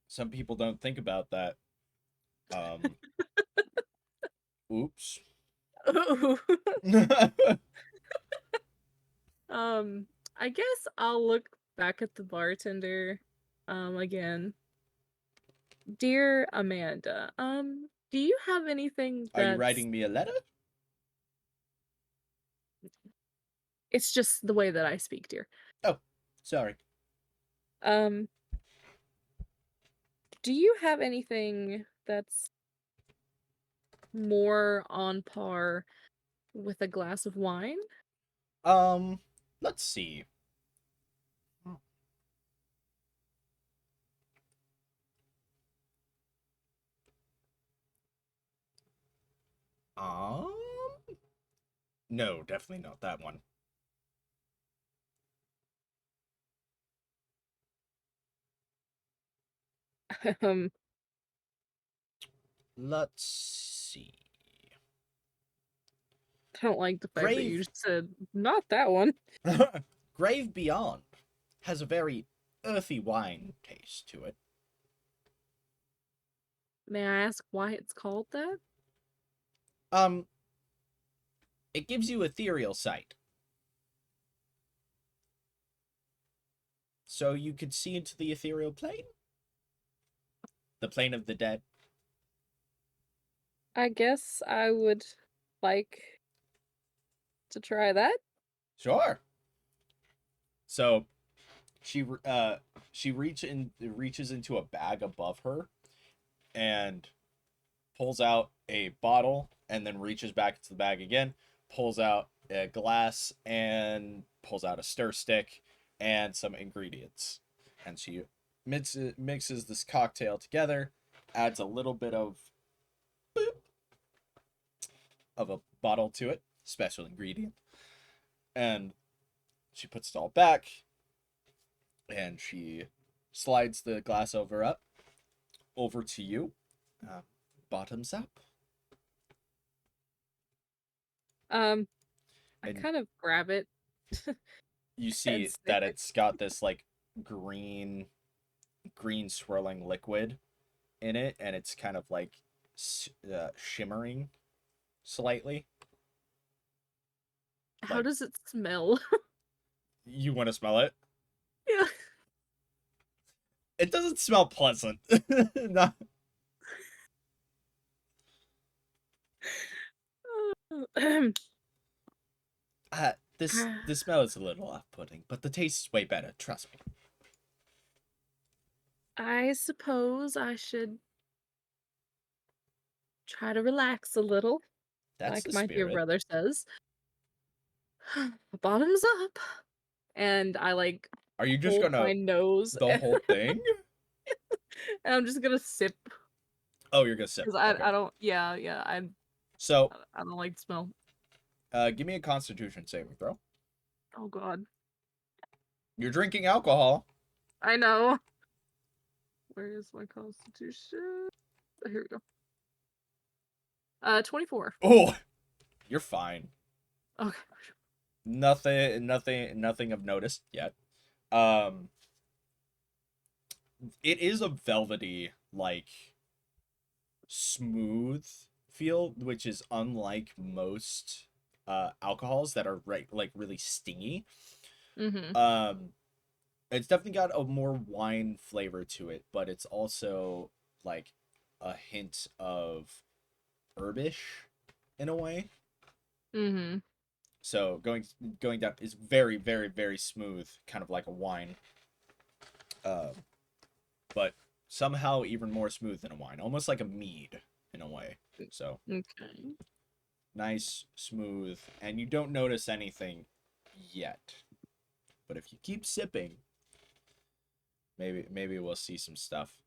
some people don't think about that. Um, oops. Ooh. Um, I guess I'll look back at the bartender, again. Dear Amanda, do you have anything Are you that's writing me a letter? it's just the way that I speak, dear. Oh, sorry. Um, do you have anything that's more on par with a glass of wine? Um, let's see. Um, no, definitely not that one. Um, Let's see. I don't like the fact that you Grave just said, "Not that one." Grave Beyond has a very earthy wine taste to it. May I ask why it's called that? Um, it gives you ethereal sight, so you could see into the ethereal plane, the plane of the dead. I guess I would like to try that. Sure. So she she reaches into a bag above her and pulls out a bottle and then reaches back into the bag again, pulls out a glass and pulls out a stir stick and some ingredients. And she mixes this cocktail together, adds a little bit of a bottle to it, special ingredient, and she puts it all back and she slides the glass over to you, uh, bottoms up, Um, I and kind of grab it you and see sniff that it. it's got this like green swirling liquid in it, and it's kind of like shimmering slightly. How Like, does it smell? you want to smell it? Yeah. It doesn't smell pleasant. Not, the smell is a little off-putting, but the taste is way better. Trust me. I suppose I should try to relax a little, That's like the my dear spirit. brother says. Bottoms up. And I like Are you just hold gonna my nose the and whole thing? I'm just gonna sip Oh, you're gonna sip. because Okay. I don't yeah, So, I don't like the smell. give me a Constitution saving throw. Oh god. You're drinking alcohol. I know. Where is my constitution? Here we go. 24. Oh, you're fine. Okay. Nothing of notice yet. Um, it is a velvety, like smooth feel, which is unlike most alcohols that are like really stingy. Mm-hmm. Um, it's definitely got a more wine flavor to it, but it's also like a hint of herbish in a way. Mm-hmm. So going down is very smooth, kind of like a wine, uh, but somehow even more smooth than a wine, almost like a mead in a way. So Okay. nice, smooth, and you don't notice anything yet. But if you keep sipping, maybe we'll see some stuff.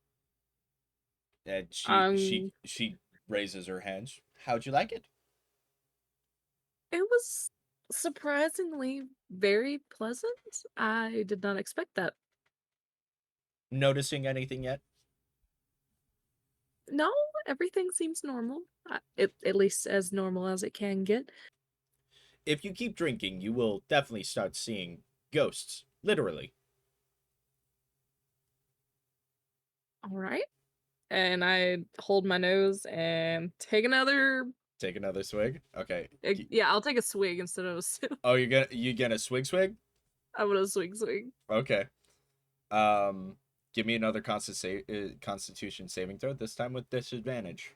And she she Um she raises her hands. How'd you like it? It was surprisingly very pleasant. I did not expect that. Noticing anything yet? No, everything seems normal. At least as normal as it can get. If you keep drinking, you will definitely start seeing ghosts. Literally. All right. And I hold my nose and take another. Take another swig. Okay. Yeah, I'll take a swig instead of a sip. Oh, you gonna swig? I'm gonna swig. Okay. Give me another Constitution saving throw. This time with disadvantage.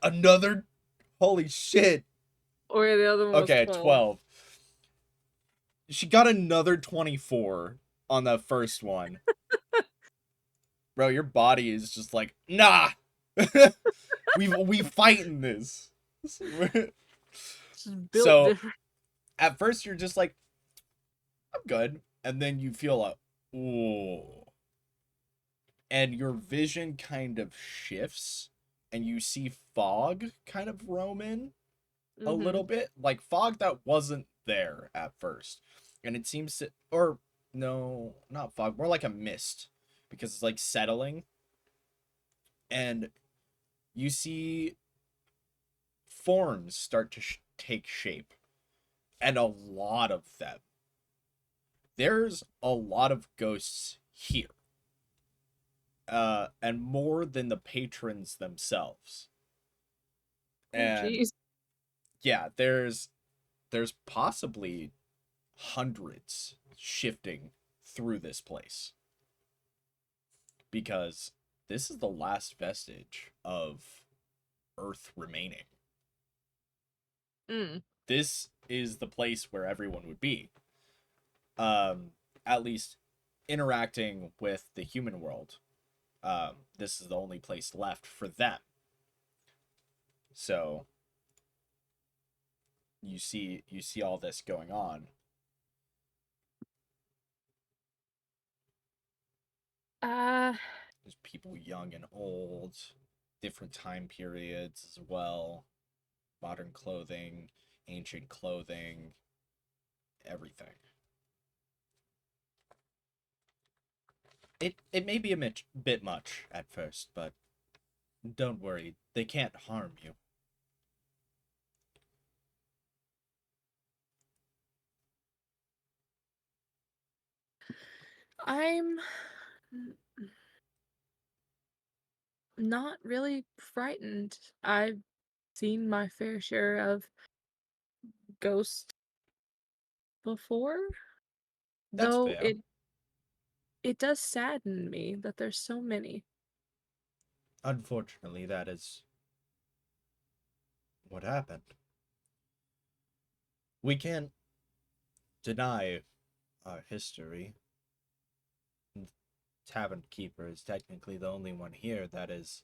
Another. Holy shit. Or the other one was Okay, 12. 12. She got another 24 on the first one. Bro, your body is just like, nah. we fighting this. Just built So different. at first you're just like, I'm good, and then you feel a ooh, and your vision kind of shifts, and you see fog kind of roam in a Mm-hmm. little bit, like fog that wasn't there at first, and it seems to, or no, not fog, more like a mist, because it's like settling, and you see forms start to take shape, and a lot of them. There's a lot of ghosts here, and more than the patrons themselves. Oh, And jeez. yeah, there's possibly hundreds shifting through this place because this is the last vestige of Earth remaining. Mm. This is the place where everyone would be. Um, at least interacting with the human world. This is the only place left for them. So you see all this going on. Uh, There's people young and old, different time periods as well, modern clothing, ancient clothing, everything. It may be a bit much at first, but don't worry, they can't harm you. I'm not really frightened. I've seen my fair share of ghosts before, That's though fair. it does sadden me that there's so many. Unfortunately, that is what happened. We can't deny our history. Tavern keeper is technically the only one here that is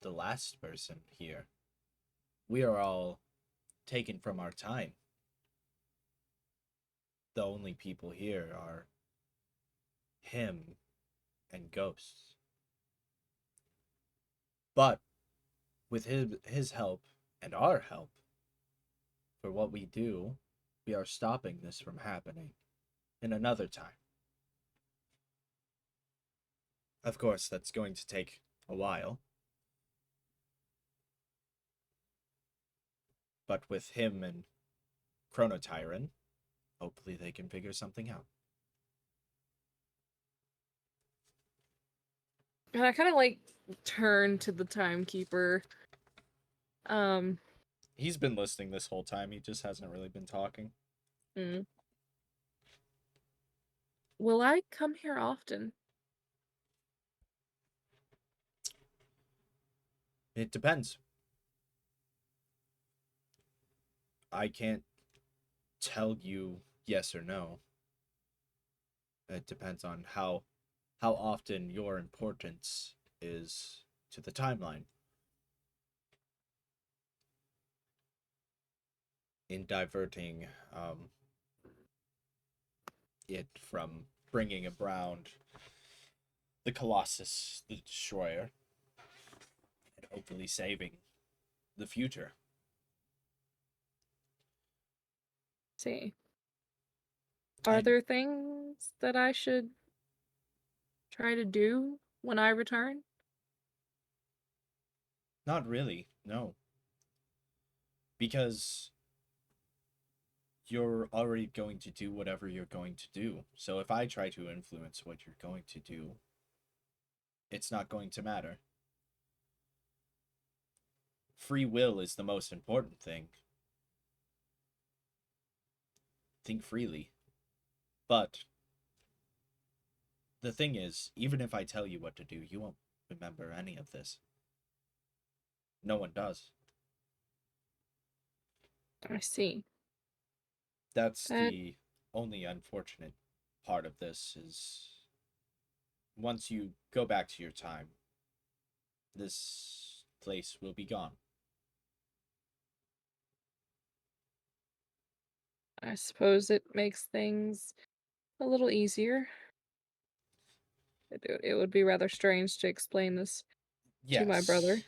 the last person here. We are all taken from our time. The only people here are him and ghosts. But with his help and our help for what we do, we are stopping this from happening in another time. Of course, that's going to take a while, but with him and Chronotyron, hopefully they can figure something out. And I kind of like turn to the timekeeper. Um, He's been listening this whole time, he just hasn't really been talking. mm, will I come here often? It depends. I can't tell you yes or no. It depends on how often your importance is to the timeline. In diverting it from bringing around the Colossus, the Destroyer, and hopefully saving the future. See. Are And there things that I should try to do when I return? not really, no. Because you're already going to do whatever you're going to do. So if I try to influence what you're going to do, it's not going to matter. Free will is the most important thing. Think freely. But the thing is, even if I tell you what to do, you won't remember any of this. No one does. I see. That's That the only unfortunate part of this is once you go back to your time, this place will be gone. I suppose it makes things a little easier. It would be rather strange to explain this to my Yes, brother.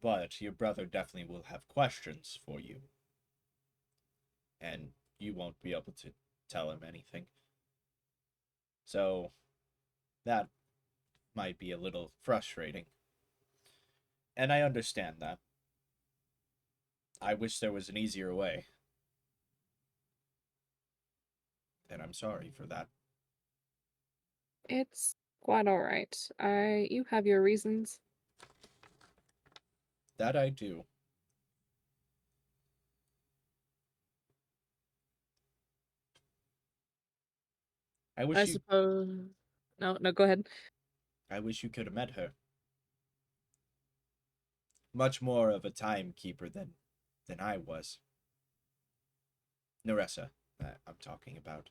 but your brother definitely will have questions for you, and you won't be able to tell him anything. So that might be a little frustrating. And I understand that. I wish there was an easier way, and I'm sorry for that. It's quite all right. You have your reasons. That I do. I I wish you suppose. No, no, go ahead. I wish you could have met her. Much more of a timekeeper than I was. Neressa, I'm talking about.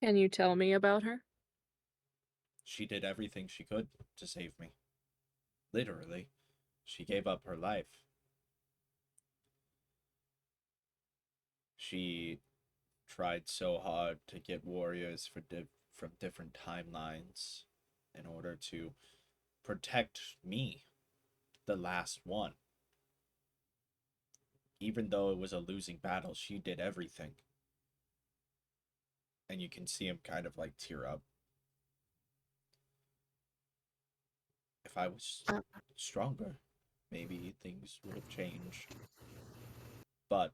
Can you tell me about her? She did everything she could to save me. Literally. She gave up her life. She tried so hard to get warriors from different timelines in order to protect me, the last one. Even though it was a losing battle, she did everything. And you can see him kind of like tear up. If I was Uh, stronger, maybe things would have changed. But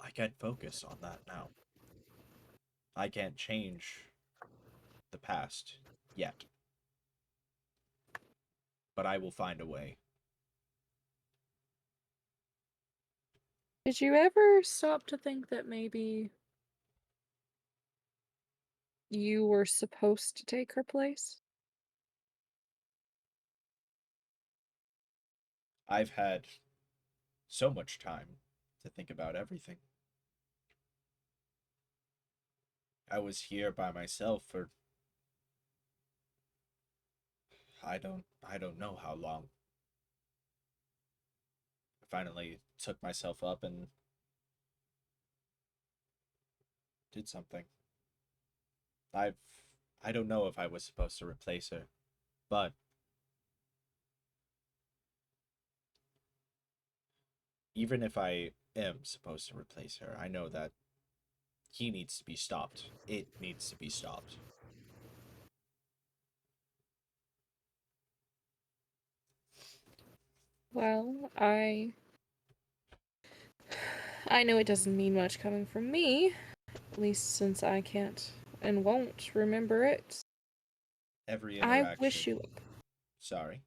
I can't focus on that now. I can't change the past yet, but I will find a way. Did you ever stop to think that maybe you were supposed to take her place? I've had so much time to think about everything. I was here by myself for I don't know how long. I finally took myself up and did something. I've I don't know if I was supposed to replace her, but even if I am supposed to replace her, I know that he needs to be stopped. It needs to be stopped. Well, I know it doesn't mean much coming from me, at least since I can't and won't remember it. Every I interaction. wish you Sorry,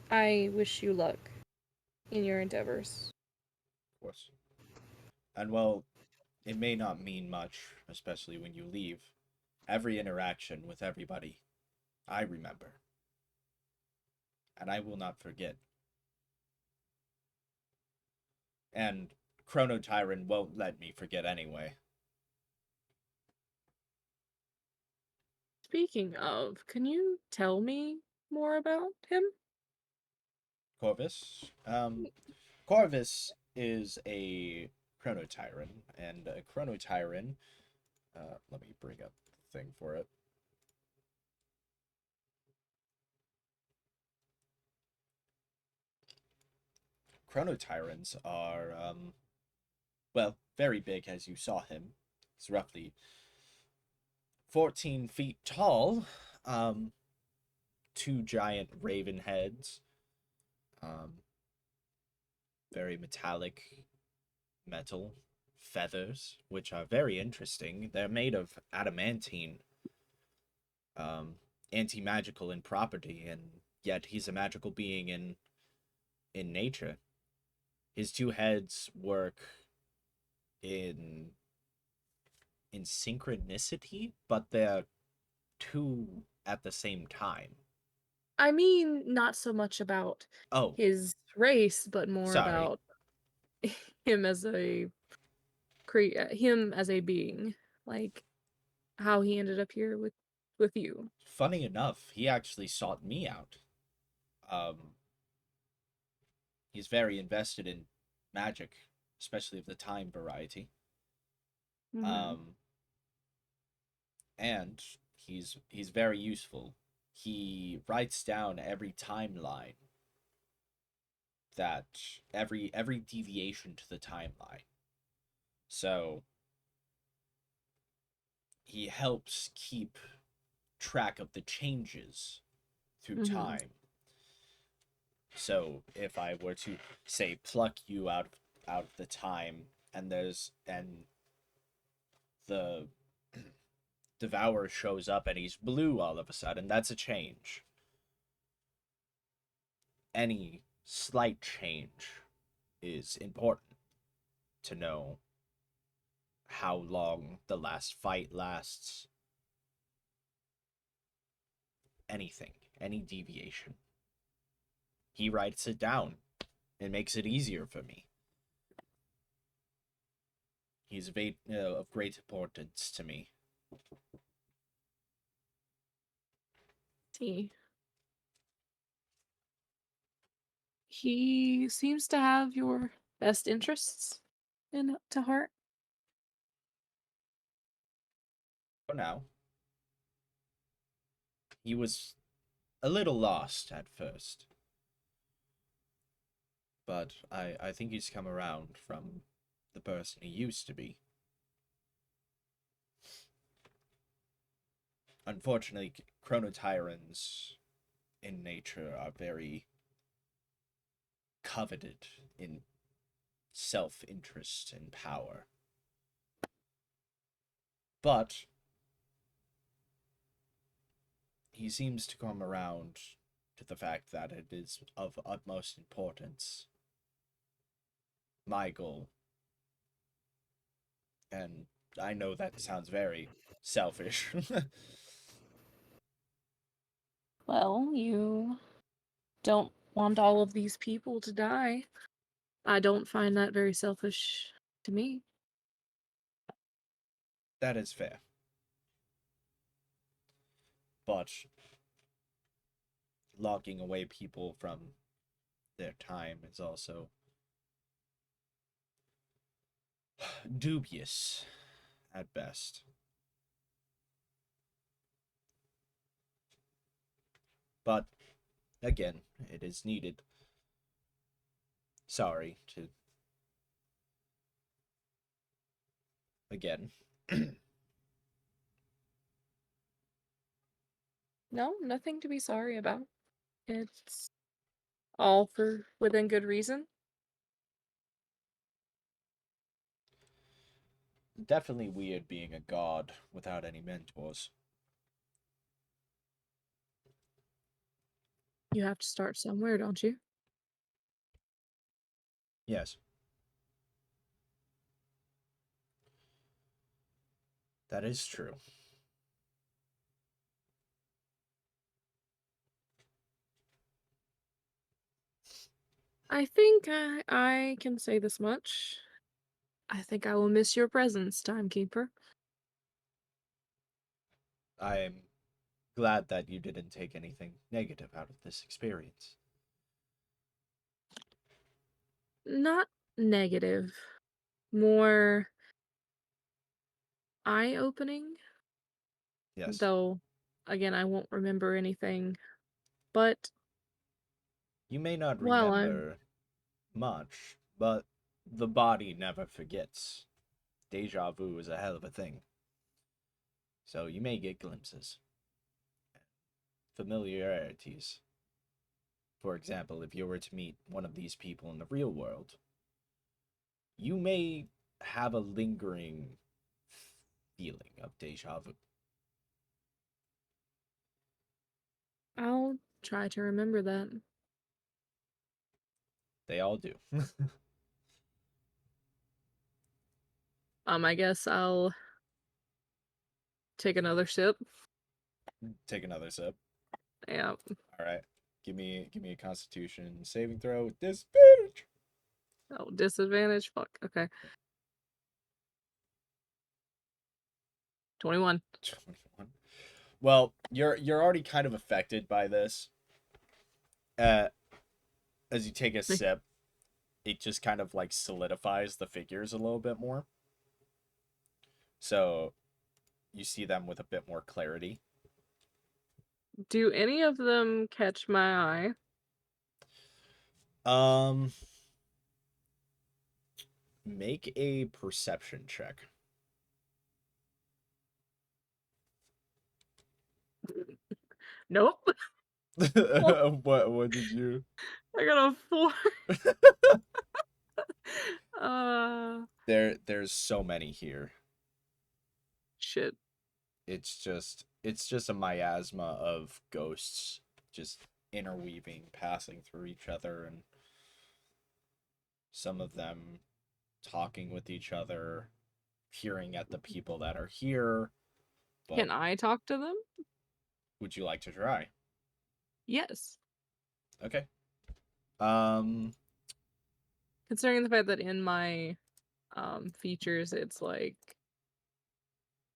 I wish you luck in your endeavors. of course. And well, it may not mean much, especially when you leave. Every interaction with everybody, I remember, and I will not forget. And Chrono Tyrant won't let me forget anyway. Speaking of, can you tell me more about him? Corvus. Corvus is a Chrono Tyrant, and a Chrono Tyrant. Let me bring up the thing for it. chronotyrants are, well, very big as you saw him. He's roughly 14 feet tall, um, two giant raven heads, um, very metallic metal feathers, which are very interesting. They're made of adamantine, um, anti-magical in property, and yet he's a magical being in nature. His two heads work in in synchronicity, but they're two at the same time. I mean, not so much about Oh, his race, but more sorry. about him as a him as a being, like how he ended up here with you. Funny enough, he actually sought me out. Um, he's very invested in magic, especially of the time variety. Hmm. Um, and he's very useful. He writes down every timeline that every deviation to the timeline. So he helps keep track of the changes through Hmm. time. So if I were to say pluck you out of the time and the devourer shows up and he's blue all of a sudden, that's a change. Any slight change is important to know how long the last fight lasts. Anything, any deviation. He writes it down. It makes it easier for me. He's of great importance to me. See, he seems to have your best interests in to heart. For now, he was a little lost at first, but I think he's come around from the person he used to be. Unfortunately, chronotyrants in nature are very coveted in self interest and power. But he seems to come around to the fact that it is of utmost importance. My goal, and I know that sounds very selfish. Well, you don't want all of these people to die. I don't find that very selfish to me. That is fair. But locking away people from their time is also dubious at best. But again, it is needed. Sorry to again. No, nothing to be sorry about. It's all for within good reason. Definitely weird being a god without any mentors. You have to start somewhere, don't you? Yes, that is true. I think I can say this much. I think I will miss your presence, timekeeper. I am glad that you didn't take anything negative out of this experience. Not negative, more eye-opening, Yes, though again I won't remember anything. But you may not while I'm remember much, but the body never forgets. Deja vu is a hell of a thing. So you may get glimpses, familiarities. For example, if you were to meet one of these people in the real world, you may have a lingering feeling of deja vu. I'll try to remember that. They all do. I guess I'll take another sip. Take another sip. Yeah. All right. Give me a constitution saving throw with disadvantage. Oh, disadvantage. Fuck. Okay. 21. 21. Well, you're already kind of affected by this. Uh as you take a sip, it just kind of like solidifies the figures a little bit more. So you see them with a bit more clarity. Do any of them catch my eye? Um Make a perception check. Nope. Well, What did you I got a 4. Uh, there's so many here. shit. It's just a miasma of ghosts just interweaving, passing through each other, and some of them talking with each other, peering at the people that are here. But Can I talk to them? would you like to try? Yes. Okay. Um Considering the fact that in my features it's like,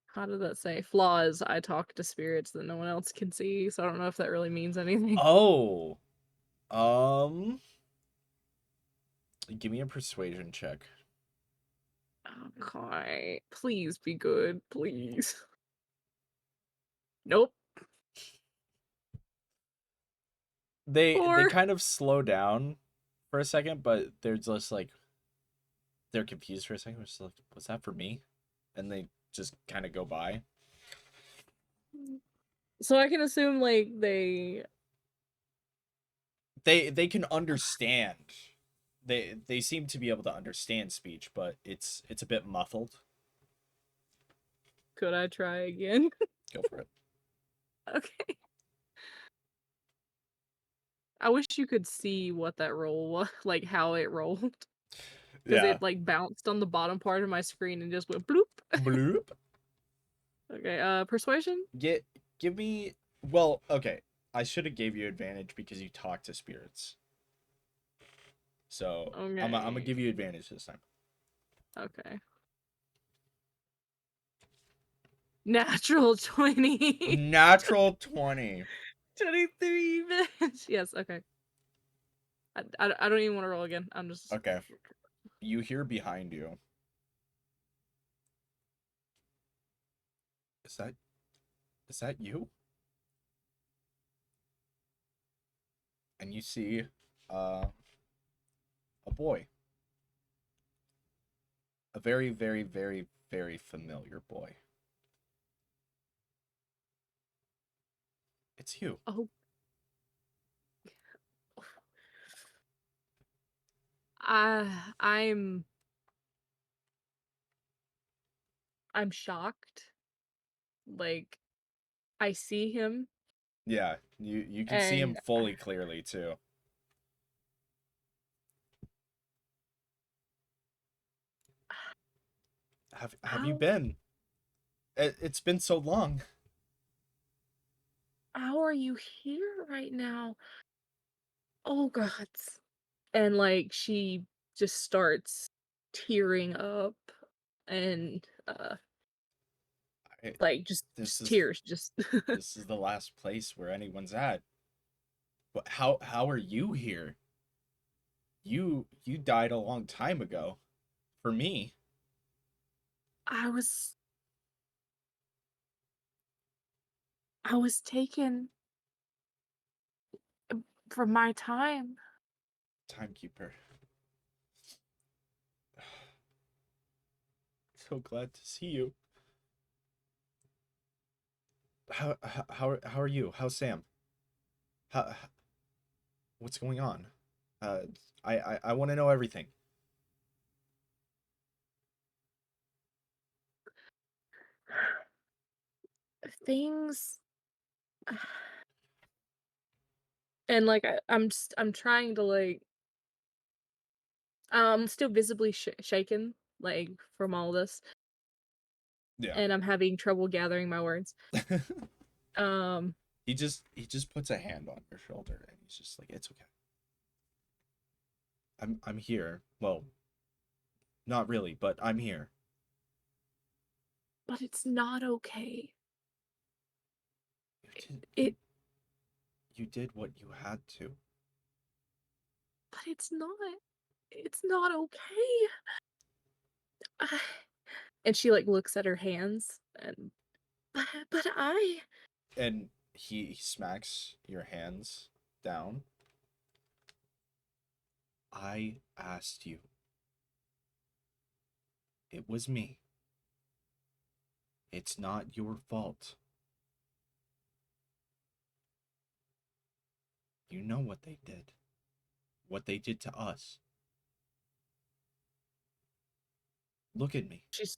how did that say? Flaws, I talk to spirits that no one else can see, so I don't know if that really means anything. oh. Um Give me a persuasion check. Okay. Please be good. Please. Nope. They 4. kind of slow down for a second, but they're just like they're confused for a second. It's like, was that for me? And they just kind of go by. So I can assume like They can understand. They seem to be able to understand speech, but it's a bit muffled. could I try again? Go for it. Okay. I wish you could see what that roll was, like how it rolled. Because Yeah. it like bounced on the bottom part of my screen and just went bloop. Bloop. Okay, persuasion? Get Give me. Well, okay. I should have gave you advantage because you talk to spirits. So I'm gonna Okay. give you advantage this time. Okay. Natural 20. Natural 20. 23, bitch. Yes, okay. I don't even want to roll again. I'm just. Okay. You hear behind you. Is that you? And you see uh a boy. A very, very, very, very familiar boy. It's you. Oh, I'm shocked. Like I see him Yeah, you can see him and fully clearly too. Have you how been? It's been so long. how are you here right now? Oh god. And like she just starts tearing up and I, like just this is tears just this is the last place where anyone's at. But how are you here? You died a long time ago. For me. I was I was taken from my time. Timekeeper. so glad to see you. How are you? How's Sam? How what's going on? Uh, I want to know everything. Things and like I'm trying to like I'm still visibly shaken like from all this, Yeah. and I'm having trouble gathering my words. Um, he just puts a hand on your shoulder and he's just like, it's okay. I'm here. Well, not really, but I'm here. but it's not okay. You did It you did what you had to. but it's not okay. And she like looks at her hands and but I And he smacks your hands down. I asked you. It was me. It's not your fault. You know what they did. What they did to us. Look at me. she's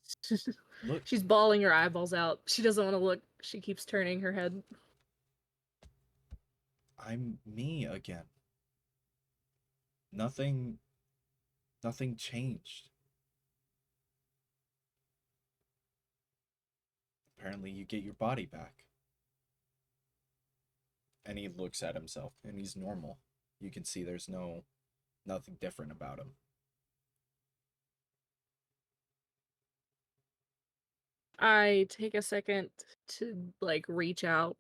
Look, she's bawling her eyeballs out. She doesn't want to look. She keeps turning her head. I'm me again. Nothing nothing changed. Apparently you get your body back. And he looks at himself and he's normal. You can see there's nothing different about him. I take a second to like reach out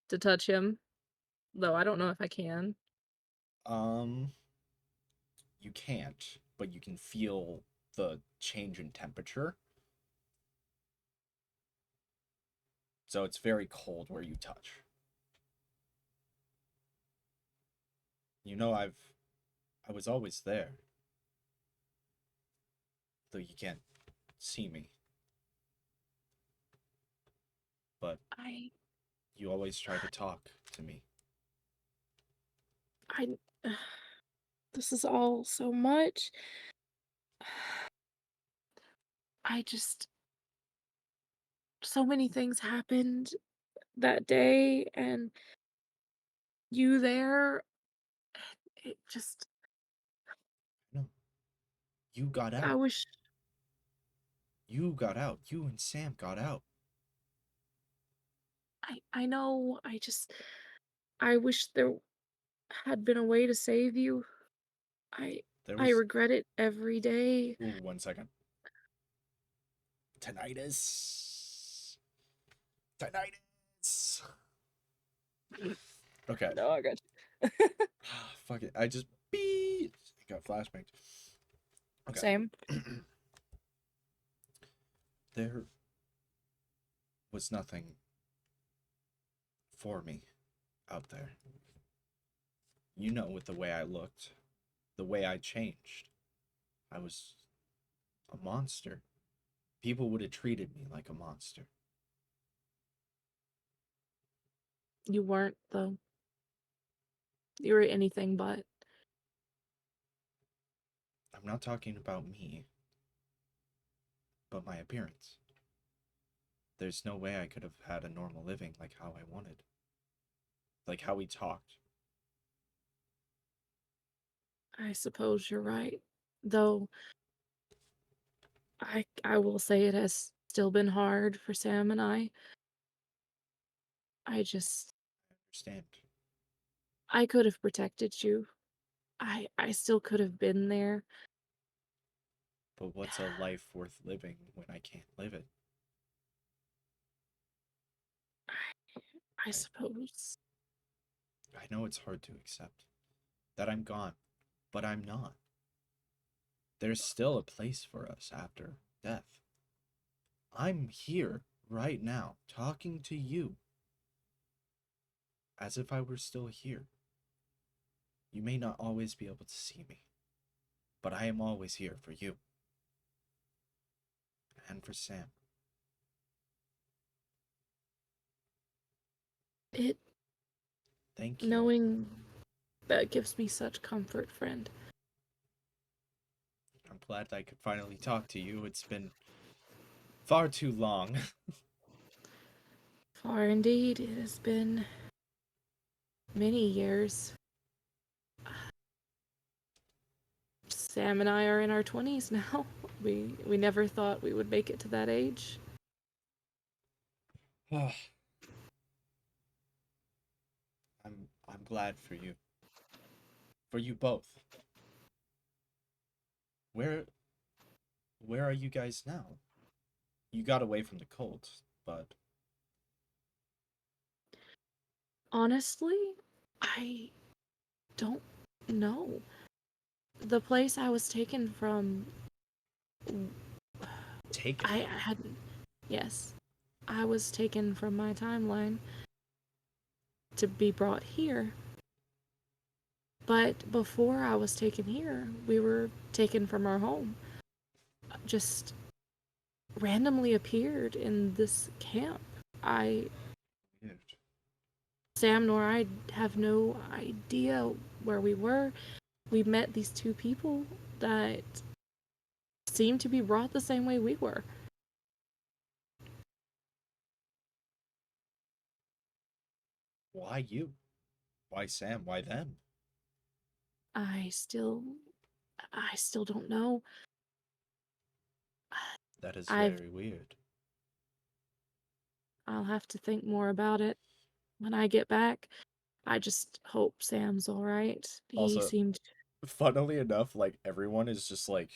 to touch him, though I don't know if I can. Um you can't, but you can feel the change in temperature. So it's very cold where you touch. You know I was always there. Though you can't see me, but I you always try to talk to me. I this is all so much. I just so many things happened that day and you there, it just No, you got I out. wish You got out. You and Sam got out. I know, I wish there had been a way to save you. I There I was. regret it every day. Ooh, 1 second. Tinnitus. Tinnitus. Okay. No, I got Fuck it. I just beep. I got flashbanged. Okay. Same. There was nothing for me out there. You know, with the way I looked, the way I changed. I was a monster. People would have treated me like a monster. You weren't though. You were anything but. I'm not talking about me, but my appearance. There's no way I could have had a normal living like how I wanted. Like how we talked. I suppose you're right. Though I will say it has still been hard for Sam and I just Understand. I could have protected you. I still could have been there. But what's a life worth living when I can't live it? I I, suppose. I know it's hard to accept that I'm gone, but I'm not. There's still a place for us after death. I'm here right now talking to you as if I were still here. You may not always be able to see me, but I am always here for you. and for Sam. It Thank you. knowing that gives me such comfort, friend. I'm glad I could finally talk to you. It's been far too long. For indeed, it has been many years. Sam and I are in our 20s now. We never thought we would make it to that age. I'm I'm glad for you. For you both. Where where are you guys now? You got away from the cult, but Honestly, I don't know. The place I was taken from, taken. I hadn't. Yes, I was taken from my timeline to be brought here. But before I was taken here, we were taken from our home. Just randomly appeared in this camp. I Weird. Sam nor I have no idea where we were. We met these two people that seemed to be brought the same way we were. Why you? Why Sam? Why them? I still I still don't know. That is I've very weird. I'll have to think more about it when I get back. I just hope Sam's all right. He Also, seemed funnily enough, like everyone is just like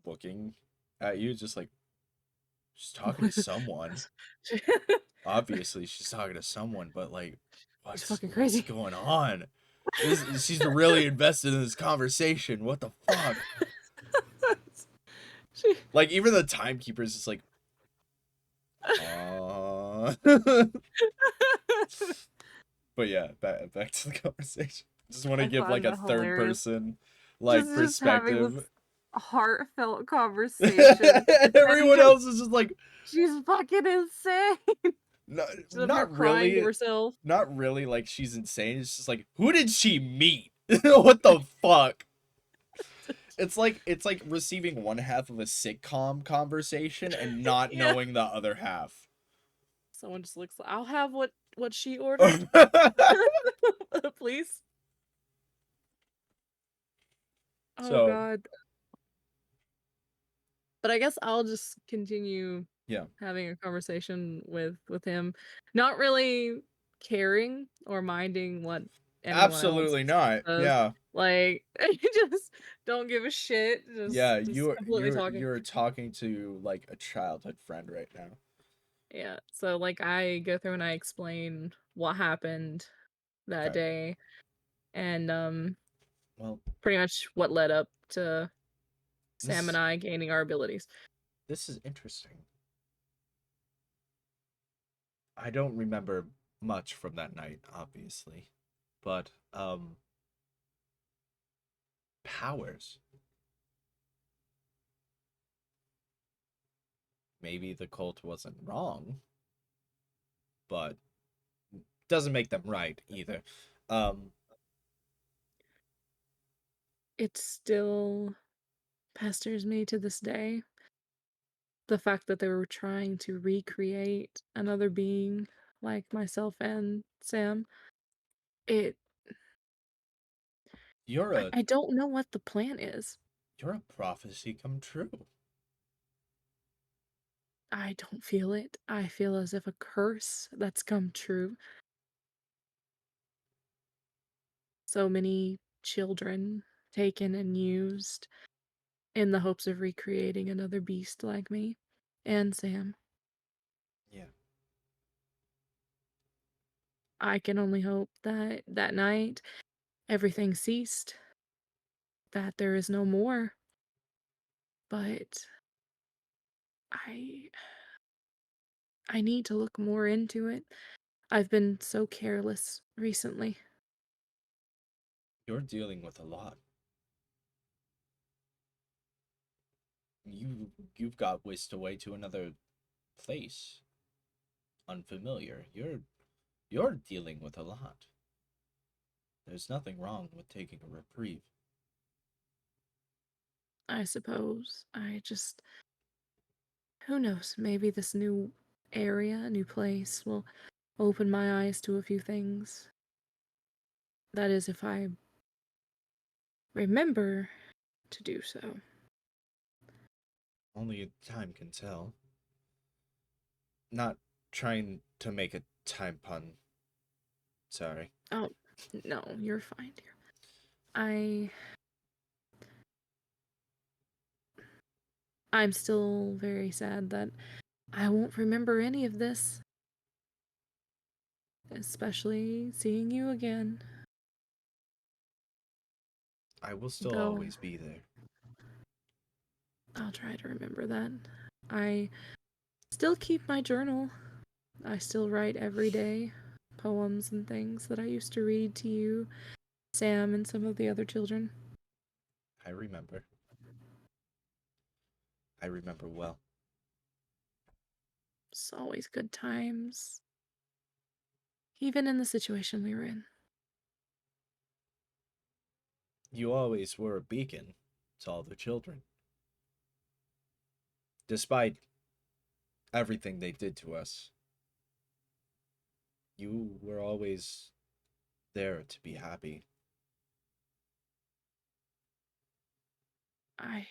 looking at you, just like she's talking to someone. Obviously, she's talking to someone, but like, She's what's fucking what's crazy. going on? She's really invested in this conversation. What the fuck? she Like even the timekeeper's just like, but yeah, back to the conversation. Just want to I give like find a that third hilarious. person like Just having this perspective. heartfelt conversation, And and everyone just else is just like, she's fucking insane. no, she's up here crying to herself. not really like she's insane. It's just like, who did she meet? What the fuck? It's like receiving one half of a sitcom conversation and not Yeah. knowing the other half. Someone just looks like I'll have what she ordered. Please. Oh So god. But I guess I'll just continue yeah, having a conversation with him, not really caring or minding what anyone else absolutely not. says. Yeah, Like just don't give a shit. yeah. Just completely talking. You're talking to like a childhood friend right now. Yeah. So like I go through and I explain what happened that Okay. day and Well, pretty much what led up to Sam and this I gaining our abilities. this is interesting. I don't remember much from that night, obviously, but powers. Maybe the cult wasn't wrong, but doesn't make them right either. Um, It still pesters me to this day. The fact that they were trying to recreate another being like myself and Sam. It you're a I don't know what the plan is. you're a prophecy come true. I don't feel it. I feel as if a curse that's come true. So many children taken and used in the hopes of recreating another beast like me and Sam. Yeah, I can only hope that that night everything ceased, that there is no more. But I I need to look more into it. I've been so careless recently. you're dealing with a lot. You've got whisked away to another place, unfamiliar. You're dealing with a lot. There's nothing wrong with taking a reprieve. I suppose. Who knows? Maybe this new area, new place will open my eyes to a few things. That is, if I remember to do so. Only time can tell. Not trying to make a time pun. Sorry. Oh, no, you're fine, dear. I. I'm still very sad that I won't remember any of this, especially seeing you again. I will still Though always be there. I'll try to remember that. I still keep my journal. I still write every day poems and things that I used to read to you, Sam, and some of the other children. I remember. I remember well. It's always good times, even in the situation we were in. You always were a beacon to all the children. Despite everything they did to us, you were always there to be happy. I,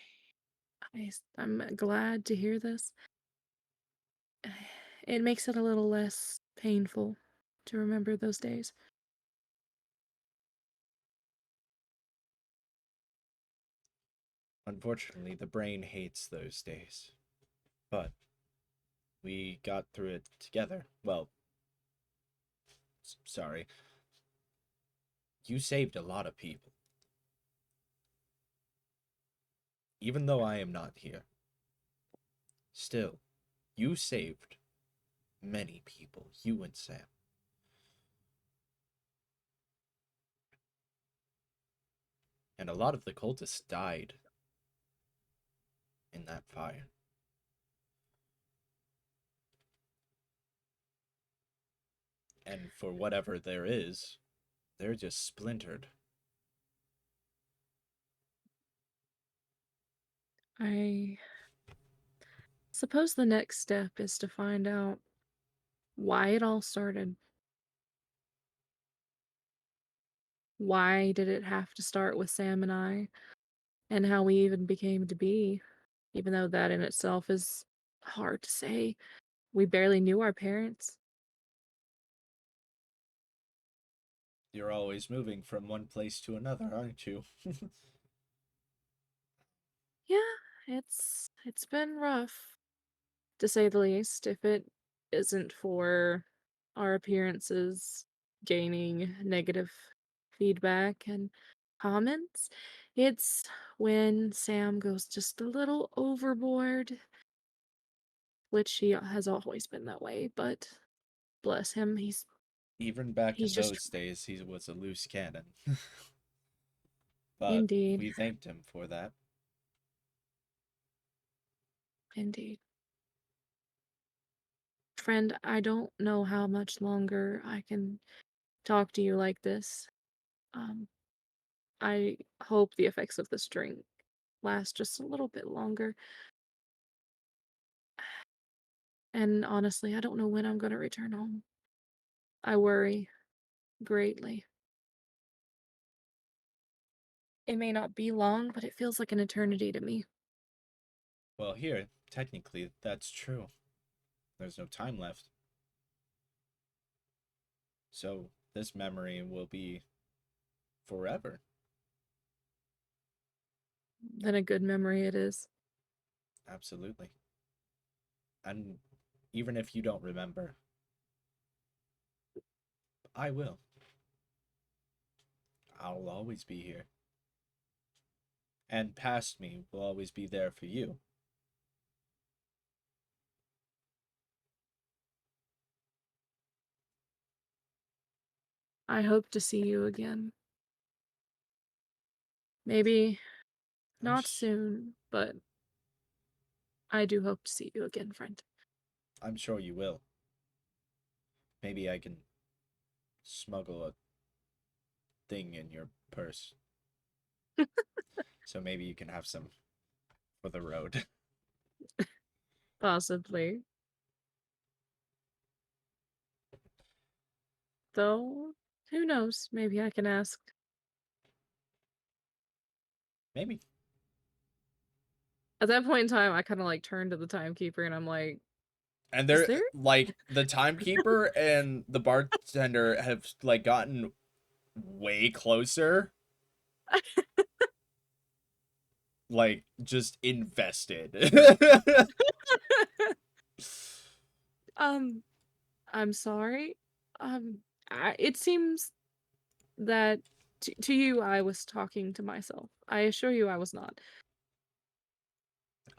I'm glad to hear this. It makes it a little less painful to remember those days. Unfortunately, the brain hates those days. But we got through it together. Well, sorry. You saved a lot of people. Even though I am not here, still, you saved many people, you and Sam. And a lot of the cultists died in that fire. And for whatever there is, they're just splintered. I suppose the next step is to find out why it all started. Why did it have to start with Sam and I, and how we even became to be, even though that in itself is hard to say. We barely knew our parents. You're always moving from one place to another, aren't you? Yeah, it's been rough, to say the least. If it isn't for our appearances gaining negative feedback and comments, it's when Sam goes just a little overboard, which he has always been that way, but bless him, Even back in he's just those days, he was a loose cannon. But indeed, we thanked him for that. indeed. Friend, I don't know how much longer I can talk to you like this. Um, I hope the effects of this drink last just a little bit longer. And honestly, I don't know when I'm going to return home. I worry greatly. It may not be long, but it feels like an eternity to me. Well, here, technically, that's true. There's no time left. So, this memory will be forever. Then a good memory it is. Absolutely. And even if you don't remember, I will. I'll always be here. And past me will always be there for you. I hope to see you again. Maybe I'm not sh- soon, but I do hope to see you again, friend. I'm sure you will. Maybe I can smuggle a thing in your purse. So maybe you can have some for the road. Possibly. Though, who knows? Maybe I can ask. Maybe. At that point in time, I kind of like turn to the timekeeper and I'm like, And is they're there? like the timekeeper and the bartender have like gotten way closer. Like just invested. um, I'm sorry. It seems that to you, I was talking to myself. I assure you, I was not.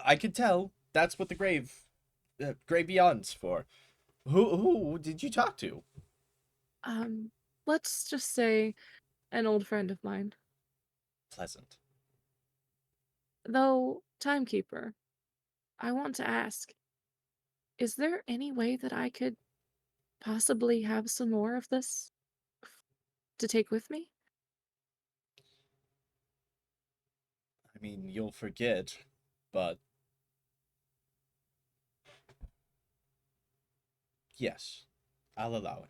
I could tell. That's what the grave beyond's for. Who did you talk to? Um, let's just say an old friend of mine. Pleasant. Though, timekeeper, I want to ask, is there any way that I could possibly have some more of this to take with me? I mean, you'll forget, but yes, I'll allow it.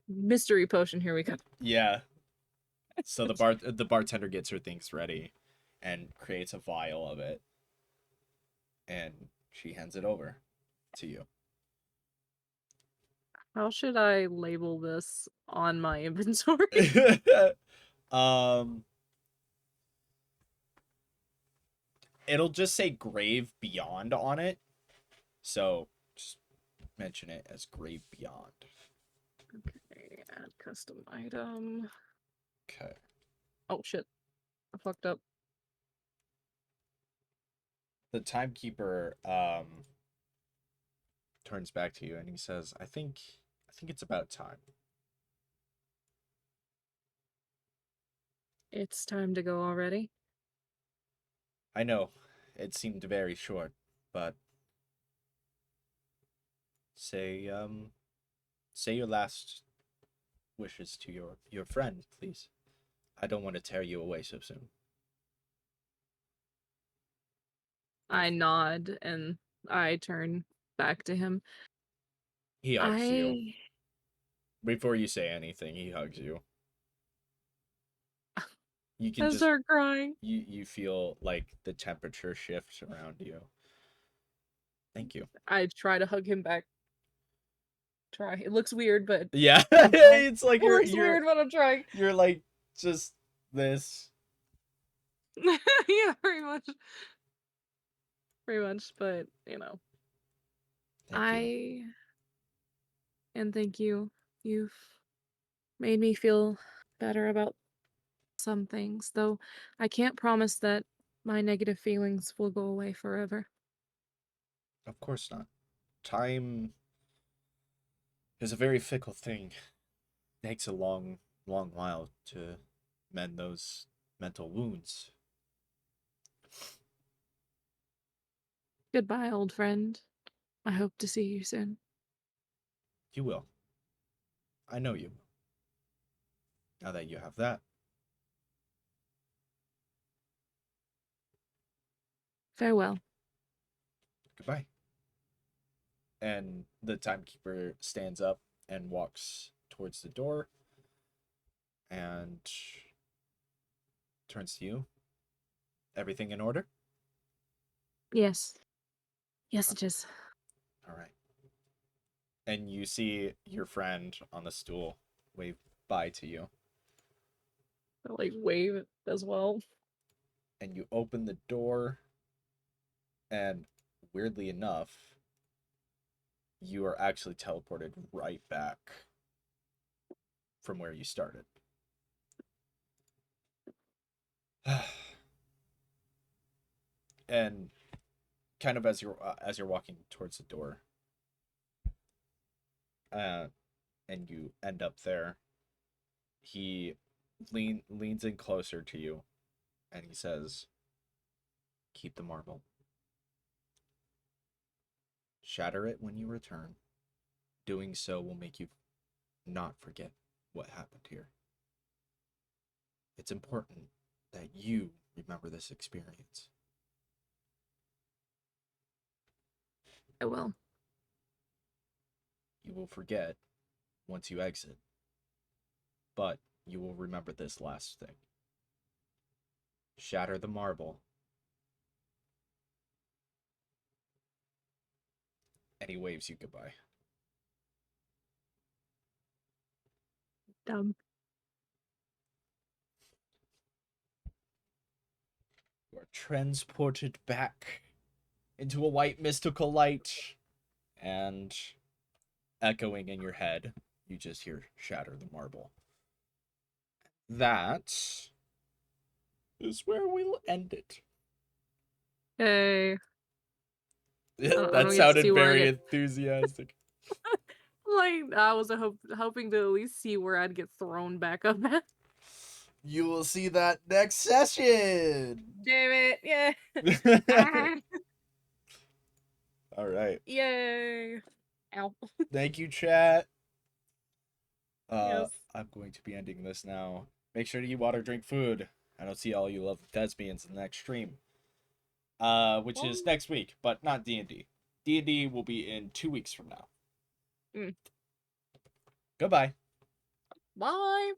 Mystery potion, here we go. Yeah. So the bartender gets her things ready and creates a vial of it and she hands it over to you. How should I label this on my inventory? um it'll just say grave beyond on it. So just mention it as grave beyond. Okay, add custom item. Okay. Oh shit, I fucked up. The timekeeper turns back to you and he says, I think it's about time. It's time to go already. I know it seemed very short, but say say your last wishes to your friend, please. I don't want to tear you away so soon. I nod and I turn back to him. He hugs you. I Before you say anything, he hugs you. You can I just start crying. you feel like the temperature shifts around you. Thank you. I try to hug him back. Try. It looks weird, but Yeah, I'm trying. it's like It looks weird, but I'm trying. you're like just this. Yeah, pretty much. Pretty much, but Thank you. I and thank you. You've made me feel better about some things, though I can't promise that my negative feelings will go away forever. Of course not. Time is a very fickle thing. It takes a long while to mend those mental wounds. Goodbye, old friend. I hope to see you soon. You will. I know you will. Now that you have that, Farewell. goodbye. And the timekeeper stands up and walks towards the door and turns to you. Everything in order? Yes. Yes, it is. All right. And you see your friend on the stool wave bye to you. I like wave as well. And you open the door, and weirdly enough, you are actually teleported right back from where you started. And kind of as you're walking towards the door, uh, and you end up there, he leans in closer to you, and he says, Keep the marble. Shatter it when you return. Doing so will make you not forget what happened here. It's important that you remember this experience. I will. You will forget once you exit, but you will remember this last thing. Shatter the marble. And he waves you goodbye. Dumb. You are transported back into a white mystical light, and echoing in your head, you just hear shatter the marble. That is where we'll end it. Hey. I That don't get to see sounded where I very get. enthusiastic. Like, I was hoping to at least see where I'd get thrown back up at. You will see that next session. Damn it. Yeah. Ah, All right. yay. Ow. Thank you, chat. Yes. I'm going to be ending this now. Make sure to eat water, drink food. And I'll see all you love thespians in the next stream. Which is next week, but not D&D. D&D will be in 2 weeks from now. Mm. Goodbye. Bye.